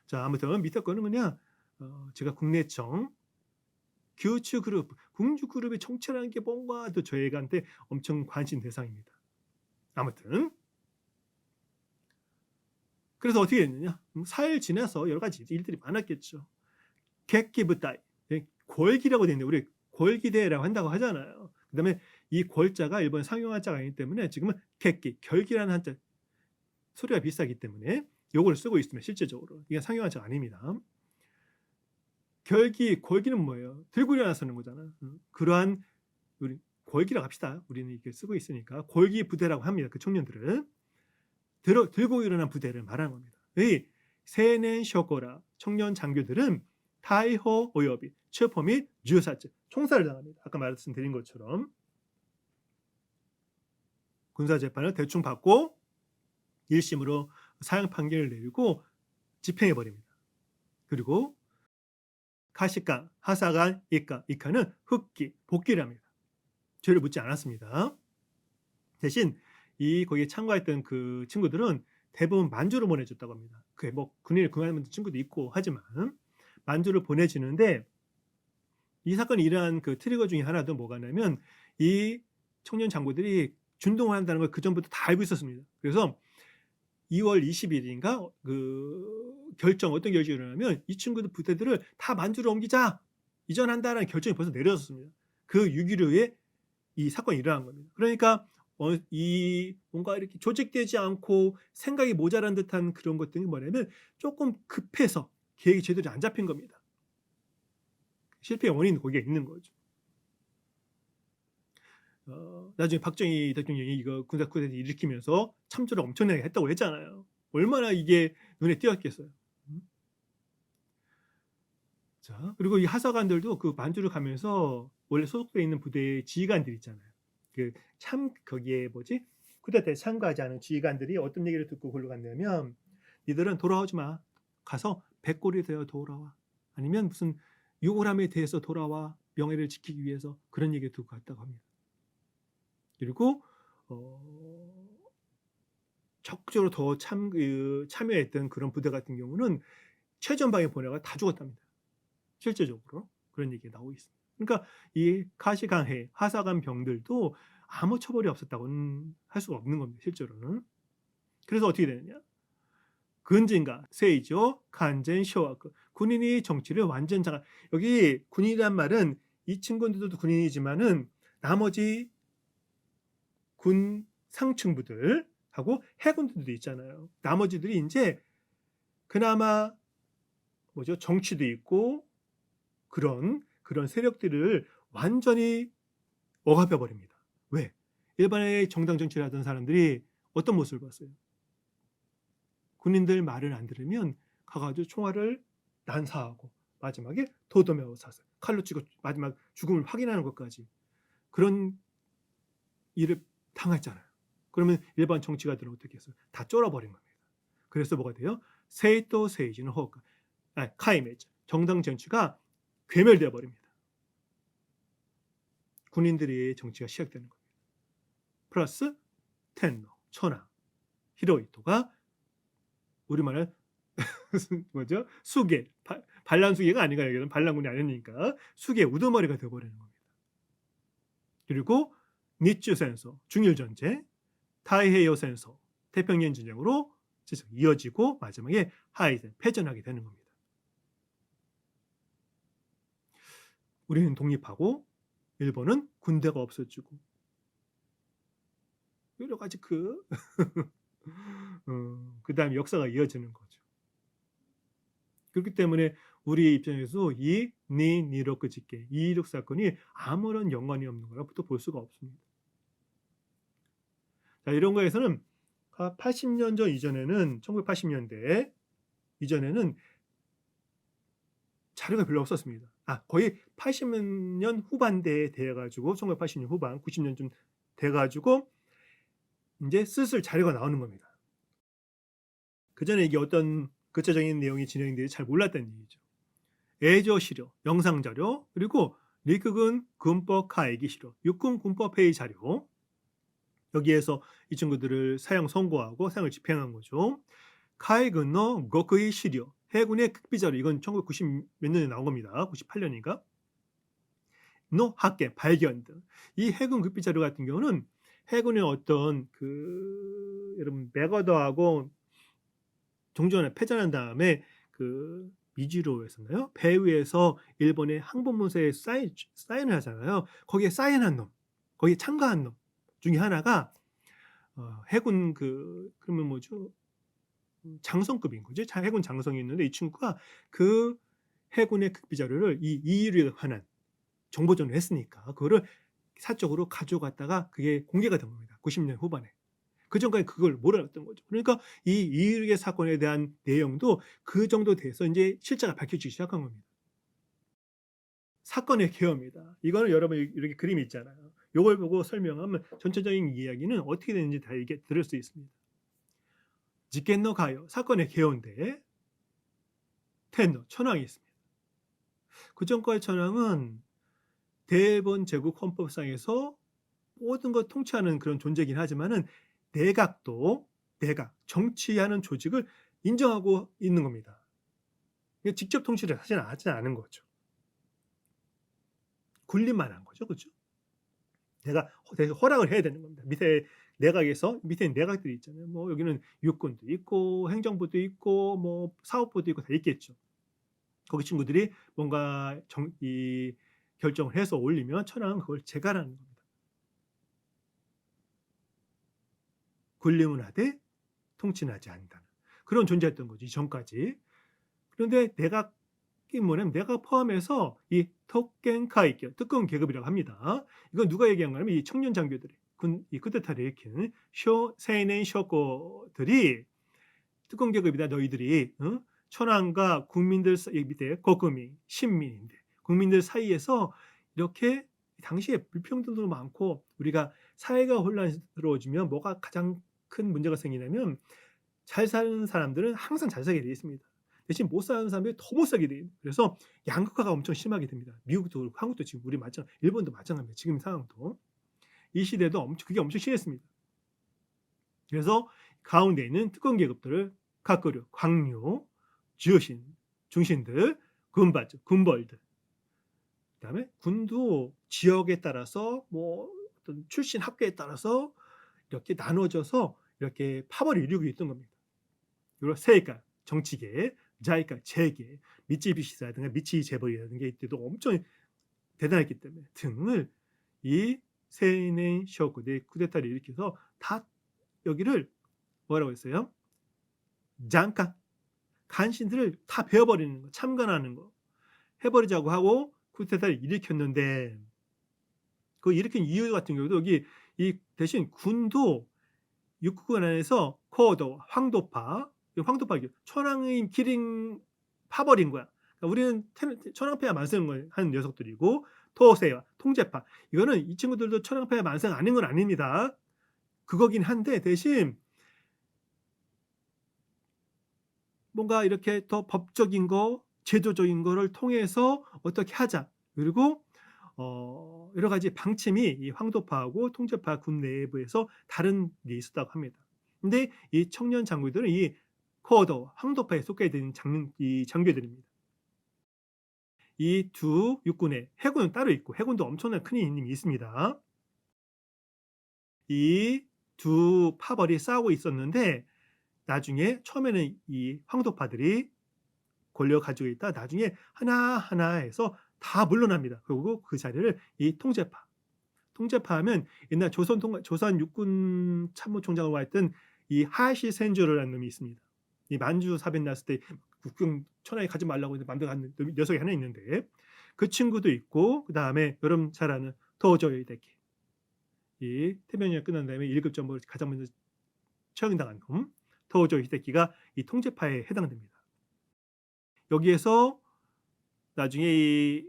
자, 아무튼 밑에 거는 그냥 제가 국내청 규츠 그룹, 궁주 그룹의 정체라는 게 뭔가 또 저희한테 엄청 관심 대상입니다. 아무튼 그래서 어떻게 됐느냐? 4일 지나서 여러 가지 일들이 많았겠죠. 객기부다이 골기라고 되어 있는데 우리 골기대라고 한다고 하잖아요. 그다음에 이 골자가 일본 상용 한자가 아니기 때문에 지금은 객기, 결기라는 한자 소리가 비슷하기 때문에 요걸 쓰고 있습니다. 실제적으로. 이게 상용 한자가 아닙니다. 골기는 뭐예요? 들고 일어나서는 거잖아. 그러한 우리 골기라고 합시다. 우리는 이렇게 쓰고 있으니까 골기 부대라고 합니다. 그 청년들을 들고 일어난 부대를 말하는 겁니다. 이 세넨 쇼코라 청년 장교들은 타이호 오요비 체포 및 주사츠 총살을 당합니다. 아까 말씀드린 것처럼 군사 재판을 대충 받고 1심으로 사형 판결을 내리고 집행해 버립니다. 그리고 카시간, 하사간, 이카는 복귀를 합니다. 죄를 묻지 않았습니다. 대신 거기에 참가했던 그 친구들은 대부분 만주를 보내줬다고 합니다. 그게 뭐 군인을 그만둔 친구도 있고 하지만 만주를 보내지는데 이 사건이 일어난 그 트리거 중에 하나도 뭐가냐면 이 청년 장교들이 준동을 한다는 걸 그 전부터 다 알고 있었습니다. 그래서 2월 20일인가 어떤 결정이 일어나면 이 친구들 부대들을 다 만주로 옮기자 이전한다라는 결정이 벌써 내려졌습니다. 그 6.15에 이 사건이 일어난 겁니다. 그러니까 이 뭔가 이렇게 조직되지 않고 생각이 모자란 듯한 그런 것들이 뭐냐면 조금 급해서 계획이 제대로 안 잡힌 겁니다. 실패의 원인은 거기에 있는 거죠. 나중에 박정희 대통령이 이거 군사 쿠데타 일으키면서 참조를 엄청나게 했다고 했잖아요. 얼마나 이게 눈에 띄었겠어요. 자, 그리고 이 하사관들도 그 만주를 가면서 원래 소속돼 있는 부대의 지휘관들 있잖아요. 거기에 쿠데타에 참가하지 않은 지휘관들이 어떤 얘기를 듣고 걸로 갔냐면 니들은 돌아오지 마. 가서 백골이 되어 돌아와. 아니면 무슨 유골함에 대해서 돌아와. 명예를 지키기 위해서 그런 얘기를 듣고 갔다고 합니다. 그리고 적극적으로 더 참여했던 그런 부대 같은 경우는 최전방에 보내가 다 죽었답니다. 실제적으로 그런 얘기가 나오고 있습니다. 그러니까 이 가시강해, 하사관 병들도 아무 처벌이 없었다고는 할 수가 없는 겁니다, 실제로는. 그래서 어떻게 되느냐? 근진과 세이죠, 간젠 쇼와크. 군인이 정치를 완전 장악. 여기 군인이란 말은 이 친구들도 군인이지만은 나머지 군 상층부들하고 해군들도 있잖아요. 나머지들이 인제 그나마 뭐죠? 정치도 있고 그런 세력들을 완전히 억압해 버립니다. 왜? 일반의 정당 정치를 하던 사람들이 어떤 모습을 봤어요? 군인들 말을 안 들으면 가 가지고 총알을 난사하고 마지막에 도dom에 사살, 칼로 찌고 마지막 죽음을 확인하는 것까지 그런 일을 당했잖아요. 그러면 일반 정치가들은 어떻게 했어요? 다 쫄아버린 겁니다. 그래서 뭐가 돼요? 세이토 세이지는 허가, 카이메죠. 정당 정치가 괴멸되어 버립니다. 군인들의 정치가 시작되는 겁니다. 플러스 텐노, 천황, 히로히토가 우리말은 뭐죠? 수계, 반란수계가 아닌가, 여기는 반란군이 아니니까 수계 우두머리가 되어버리는 겁니다. 그리고 니츠戦争, 중일전쟁, 타이헤이오戦争, 태평양 전쟁으로 이어지고 마지막에 하이젠, 패전하게 되는 겁니다. 우리는 독립하고 일본은 군대가 없어지고 여러 가지 그다음에 역사가 이어지는 거죠. 그렇기 때문에 우리 입장에서 이 니로크 집계, 이이륙 사건이 아무런 연관이 없는 거라고도 볼 수가 없습니다. 자, 이런 거에서는 80년 전 이전에는 1980년대 이전에는 자료가 별로 없었습니다. 거의 80년 후반대에 돼 가지고 1980년 후반, 90년쯤 돼 가지고 인제 슬슬 자료가 나오는 겁니다. 그전에 이게 어떤 구체적인 내용이 진행되는지 잘 몰랐다는 얘기죠. 애저 시료, 영상 자료, 그리고 리크군 군법 가이기 시료, 육군 군법 회의 자료. 여기에서 이 친구들을 사형 선고하고 사형을 집행한 거죠. 카이군의極意 시료, 해군의 극비 자료. 이건 1990 몇 년에 나온 겁니다. 98년인가? 노 학계 발견 등. 이 해군 극비 자료 같은 경우는 해군의 어떤 여러분 맥어더하고 종전에 패전한 다음에 미지로였었나요? 배 위에서 일본의 항복문서에 사인을 하잖아요. 거기에 사인한 놈, 거기에 참가한 놈 중에 하나가 해군 그러면 뭐죠? 장성급인 거죠. 해군 장성이 있는데 이 친구가 그 해군의 극비 자료를 이 이의에 관한 정보전을 했으니까 그거를 사적으로 가져갔다가 그게 공개가 된 겁니다. 90년 후반에. 그전까지 그걸 몰랐던 거죠. 그러니까 이 이의의 사건에 대한 내용도 그 정도 돼서 이제 실체가 밝혀지기 시작한 겁니다. 사건의 개요입니다. 이거는 여러분 이렇게 그림이 있잖아요. 요걸 보고 설명하면 전체적인 이야기는 어떻게 되는지 다 이게 들을 수 있습니다. 지켄노 가요, 사건의 개요인데 텐노, 천황이 있습니다. 그전까지 천황은 대일본 제국 헌법상에서 모든 걸 통치하는 그런 존재이긴 하지만은 내각, 정치하는 조직을 인정하고 있는 겁니다. 직접 통치를 사실 하지 않은 거죠. 군림만 한 거죠. 그렇죠? 내가 허락을 해야 되는 겁니다. 밑에 내각들이 있잖아요. 뭐 여기는 육군도 있고 행정부도 있고 뭐 사업부도 있고 다 있겠죠. 거기 친구들이 뭔가 이 결정을 해서 올리면 천황은 그걸 재가라는 겁니다. 군림은 하되 통치는 하지 않는다는 그런 존재였던 거죠. 이전까지. 그런데 내각이 뭐냐면 내각 포함해서 이 토겐카이교, 특권 계급이라고 합니다. 이건 누가 얘기한 거냐면 이 청년 장교들이 이 쿠데타를 일으키는 세이넨 쇼코들이 특권 계급이다. 너희들이 천황과 국민들 밑에 고금이 신민인데 국민들 사이에서 이렇게 당시에 불평등도 많고 우리가 사회가 혼란스러워지면 뭐가 가장 큰 문제가 생기냐면 잘 사는 사람들은 항상 잘 살게 돼 있습니다. 대신 못 사는 사람들이 더 못 살게 돼요. 그래서 양극화가 엄청 심하게 됩니다. 미국도 그렇고 한국도 지금 우리 일본도 마찬가지입니다. 지금 상황도 이 시대도 그게 엄청 심했습니다. 그래서 가운데 있는 특권 계급들을 가꾸려 광류, 주요신, 중신들 군바죠. 군벌들. 그다음에 군도 지역에 따라서 뭐 어떤 출신 학교에 따라서 이렇게 나눠져서 이렇게 파벌을 이루고 있던 겁니다. 그리고 세가 정치계, 자이가 재계, 미쯔비시라든가 미쯔이 재벌이라든가 이때도 엄청 대단했기 때문에 등을 이 세이넨 쇼구대 쿠데타를 일으켜서 다 여기를 뭐라고 했어요? 잠깐 간신들을 다 베어버리는 거, 참관하는 거 해버리자고 하고 쿠데타를 일으켰는데 그 일으킨 이유 같은 경우도 여기 이 대신 군도 육군 안에서 코도, 황도파, 황도파 천황의 기린 파버린 거야. 그러니까 우리는 천황폐하 만세를 하는 녀석들이고 토세와 통제파 이거는 이 친구들도 천황폐하 만세가 아닌 건 아닙니다. 그거긴 한데 대신 뭔가 이렇게 더 법적인 거, 제도적인 거를 통해서 어떻게 하자. 그리고 여러 가지 방침이 이 황도파하고 통제파 군 내부에서 다른 게 있었다고 합니다. 근데 이 청년 장교들은 이 코어도 황도파에 속해 있는 이 장교들입니다. 이 두 육군의 해군은 따로 있고 해군도 엄청난 큰 힘이 있습니다. 이 두 파벌이 싸우고 있었는데 나중에 처음에는 이 황도파들이 권력을 가지고 있다 나중에 하나하나 해서 다 물러납니다. 그리고 그 자리를 이 통제파하면 옛날 조선 육군 참모총장으로 했던 이 하야시 센조라는 놈이 있습니다. 이 만주 사변 났을 때 국경 천하에 가지 말라고 만들어 간 녀석이 하나 있는데 그 친구도 있고 그다음에 여러분 잘 아는 도저 히데키 이 태평양이 끝난 다음에 1급 정보를 가장 먼저 처형당한 놈 도저 히데키가 이 통제파에 해당됩니다. 여기에서 나중에 이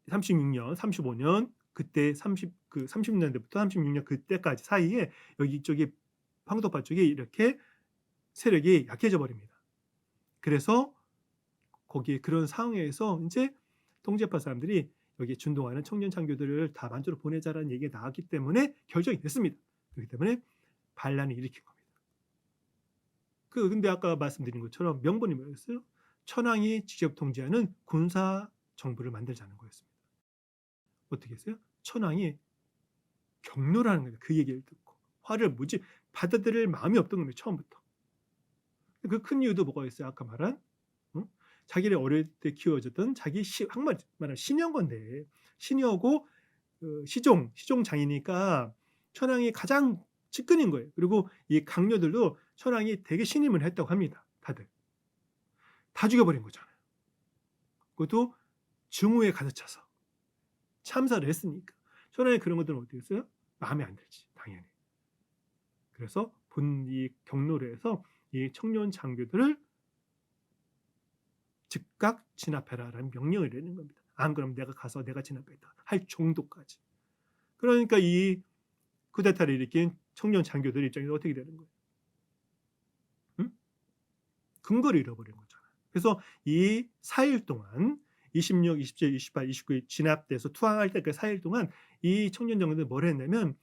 36년, 35년 그때 30년대부터 36년 그때까지 사이에 여기 이쪽에 황도파 쪽이 이렇게 세력이 약해져 버립니다. 그래서 거기에 그런 상황에서 인제 통제파 사람들이 여기에 준동하는 청년 장교들을 다 만주로 보내자라는 얘기가 나왔기 때문에 결정이 됐습니다. 그렇기 때문에 반란을 일으킨 겁니다. 근데 아까 말씀드린 것처럼 명분이 뭐였어요? 천황이 직접 통제하는 군사 정부를 만들자는 거였습니다. 어떻게 했어요? 천황이 경로라는 거예요. 그 얘기를 듣고 화를 무지 받아들일 마음이 없던 겁니다. 처음부터. 그 큰 이유도 뭐가 있어요? 아까 말한 자기를 어릴 때 키워줬던 자기 한마디 말하면 시녀인 건데 시녀고 시종장이니까 천황이 가장 측근인 거예요. 그리고 이 강녀들도 천황이 되게 신임을 했다고 합니다. 다들. 다 죽여버린 거잖아요. 그것도 증오에 가득 차서 참사를 했으니까. 천황이 그런 것들은 어떻게 했어요? 마음에 안 들지 당연히. 그래서 이 경로를 해서 이 청년 장교들을 즉각 진압해라라는 명령을 내리는 겁니다. 안 그러면 내가 가서 내가 진압했다 할 정도까지. 그러니까 이 쿠데타를 일으킨 청년 장교들 입장에서 어떻게 되는 거예요? 응? 근거를 잃어버린 거잖아요. 그래서 이 4일 동안 26, 27, 28, 29일 진압돼서 투항할 때까지 4일 동안 이 청년 장교들은 뭘 했냐면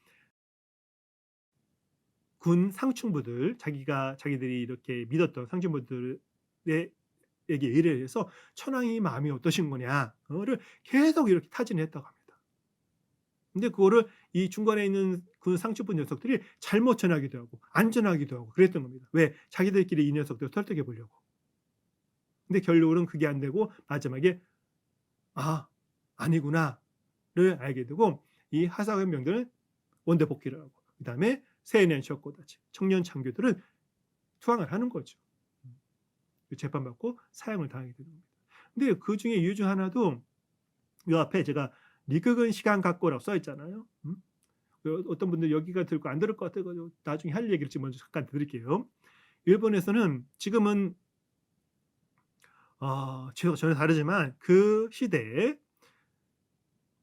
군 상층부들 자기들이 이렇게 믿었던 상층부들의 에게 의뢰를 해서 천황이 마음이 어떠신 거냐를 계속 이렇게 타진을 했다고 합니다. 근데 그거를 이 중간에 있는 그 상층부 녀석들이 잘못 전하기도 하고 안 전하기도 하고 그랬던 겁니다. 왜? 자기들끼리 이 녀석들을 설득해 보려고. 근데 결론은 그게 안 되고 마지막에 아니구나를 알게 되고 이 하사관 병들은 원대 복귀를 하고 그다음에 세년 쇼코다치 청년 장교들은 투항을 하는 거죠. 재판받고 사형을 당하게 되는 겁니다. 근데 그중에 이유 중 하나도 이 앞에 제가 리극은 시간 갖고라고 써 있잖아요. 어떤 분들 여기가 들고 안 들을 것 같아 가지고 나중에 할 얘기를 지금 먼저 잠깐 드릴게요. 일본에서는 지금은 지역이 전혀 다르지만 그 시대에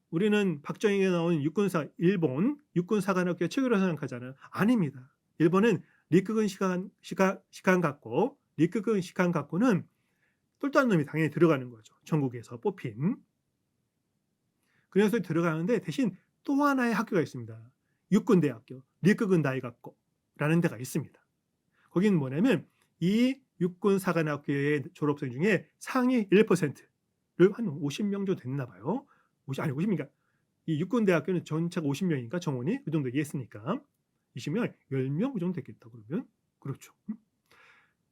우리는 박정희가 나온 일본 육군사관학교 책으로 생각하잖아요. 아닙니다. 일본은 리극은 시간 갖고 리극은 시간 갖고는 똘똘한 놈이 당연히 들어가는 거죠. 전국에서 뽑힌. 그래서 들어가는데 대신 또 하나의 학교가 있습니다. 육군대학교 리극은 다이학교라는 데가 있습니다. 거기는 뭐냐면 이 육군사관학교의 졸업생 중에 상위 1% 한 50명 정도 됐나 봐요. 50 이 육군 대학교는 전체가 50 명이니까 정원이 그 정도 얘기했으니까 20 명, 10명 그 정도 됐겠다 그러면. 그렇죠.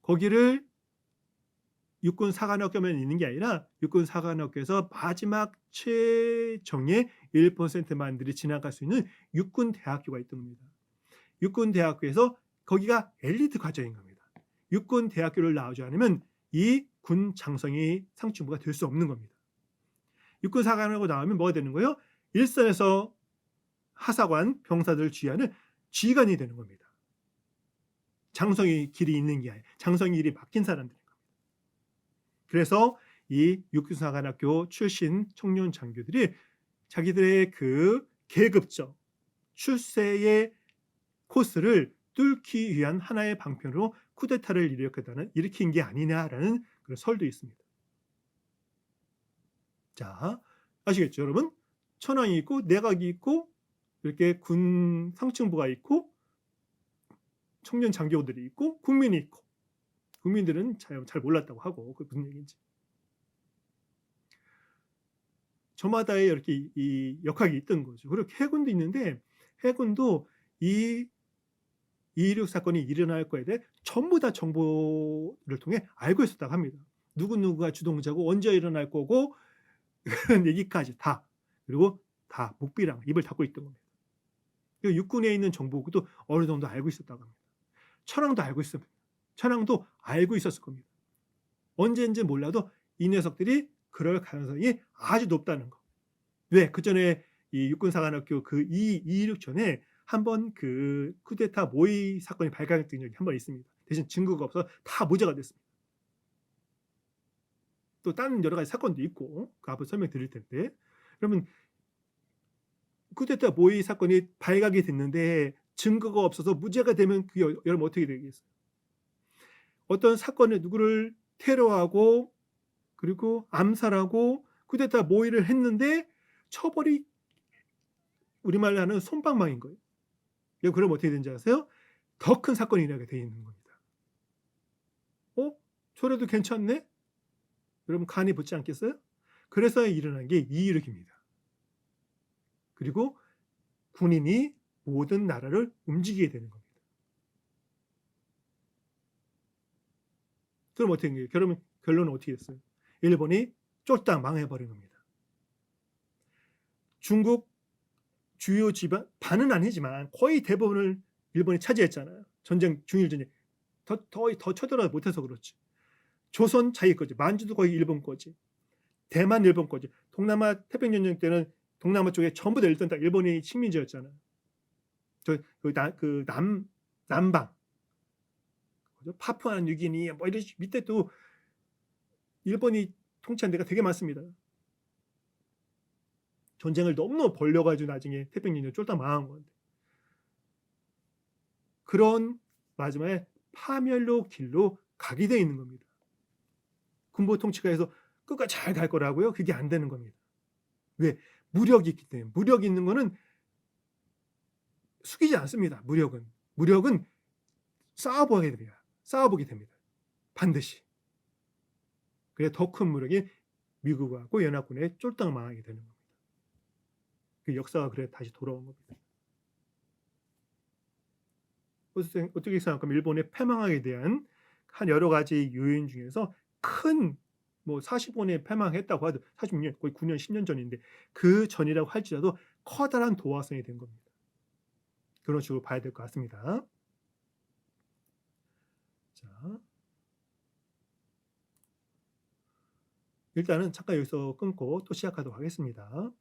거기를 육군 사관학교만 있는 게 아니라 육군 사관학교에서 마지막 최정예 1%만들이 진학할 수 있는 육군 대학교가 있던 겁니다. 육군 대학교에서 거기가 엘리트 과정인 겁니다. 육군 대학교를 나오지 않으면 이 군 장성이 상층부가 될 수 없는 겁니다. 육군 사관학교 나오면 뭐가 되는 거예요? 일선에서 하사관 병사들을 지휘하는 지휘관이 되는 겁니다. 장성의 길이 있는 게 아니라 장성의 길이 막힌 사람들인 겁니다. 그래서 이 육군사관학교 출신 청년 장교들이 자기들의 그 계급적 출세의 코스를 뚫기 위한 하나의 방편으로 쿠데타를 일으킨 게 아니냐라는 그런 설도 있습니다. 자, 아시겠죠, 여러분? 천황이 있고 내각이 있고 이렇게 군 상층부가 있고 청년 장교들이 있고 국민이 있고 국민들은 잘 몰랐다고 하고 그게 무슨 얘기인지. 저마다의 이렇게 이 역학이 있던 거죠. 그리고 해군도 있는데 해군도 이 2.16 사건이 일어날 거에 대해 전부 다 정보를 통해 알고 있었다고 합니다. 누구누구가 주동자고 언제 일어날 거고 그런 얘기까지 다. 그리고 다 묵비랑 입을 닫고 있던 겁니다. 그리고 육군에 있는 정보국도 어느 정도 알고 있었다고 합니다. 천황도 알고 있습니다. 천황도 알고 있었을 겁니다. 언제인지 몰라도 이 녀석들이 그럴 가능성이 아주 높다는 거. 왜? 그전에 이 육군사관학교 그 2.16 전에 한번 그 쿠데타 모의 사건이 발각된 적이 한 번 있습니다. 대신 증거가 없어서 다 무죄가 됐습니다. 또 다른 여러 가지 사건도 있고 그 앞으로 설명드릴 텐데 그러면 쿠데타 모의 사건이 발각이 됐는데 증거가 없어서 무죄가 되면 그게 여러분 어떻게 되겠어요? 어떤 사건에 누구를 테러하고 그리고 암살하고 쿠데타 모의를 했는데 처벌이 우리말로 하는 솜방망인 거예요. 그럼 어떻게 되는지 아세요? 더 큰 사건이 일어나게 돼 있는 겁니다. 저래도 괜찮네? 여러분 간이 붙지 않겠어요? 그래서 일어난 게 2.16입니다. 그리고 군인이 모든 나라를 움직이게 되는 겁니다. 그럼 어떻게 된 거예요? 그러면 결론은 어떻게 됐어요? 일본이 쫄딱 망해버린 겁니다. 중국 주요 지방 반은 아니지만 거의 대부분을 일본이 차지했잖아요. 전쟁 중일 전쟁 더 쳐들어 못해서 그렇지. 조선 자기 거지. 만주도 거의 일본 거지. 대만 일본 거지. 동남아 태평전쟁 때는 동남아 쪽에 전부 다 일단 다 일본이 식민지였잖아요. 남방 파푸아 뉴기니 뭐 이런 밑에 또 일본이 통치한 데가 되게 많습니다. 전쟁을 너무 벌려가지고 나중에 태평양이 쫄딱 망한 건데 그런 마지막에 파멸로 길로 가게 돼 있는 겁니다. 군부 통치가 해서 끝까지 잘 갈 거라고요? 그게 안 되는 겁니다. 왜? 무력이 있기 때문에. 무력이 있는 거는 숙이지 않습니다. 무력은 싸워보게 됩니다. 반드시. 그래 더 큰 무력이 미국하고 연합군에 쫄딱 망하게 되는 겁니다. 그 역사가 그래 다시 돌아온 겁니다. 어떻게 생각하면 일본의 패망하게 대한 한 여러 가지 요인 중에서 큰 뭐 45년에 패망했다고 하도 46년 거의 9년 10년 전인데 그 전이라고 할지라도 커다란 도화선이 된 겁니다. 그런 식으로 봐야 될 것 같습니다. 자, 일단은 잠깐 여기서 끊고 또 시작하도록 하겠습니다.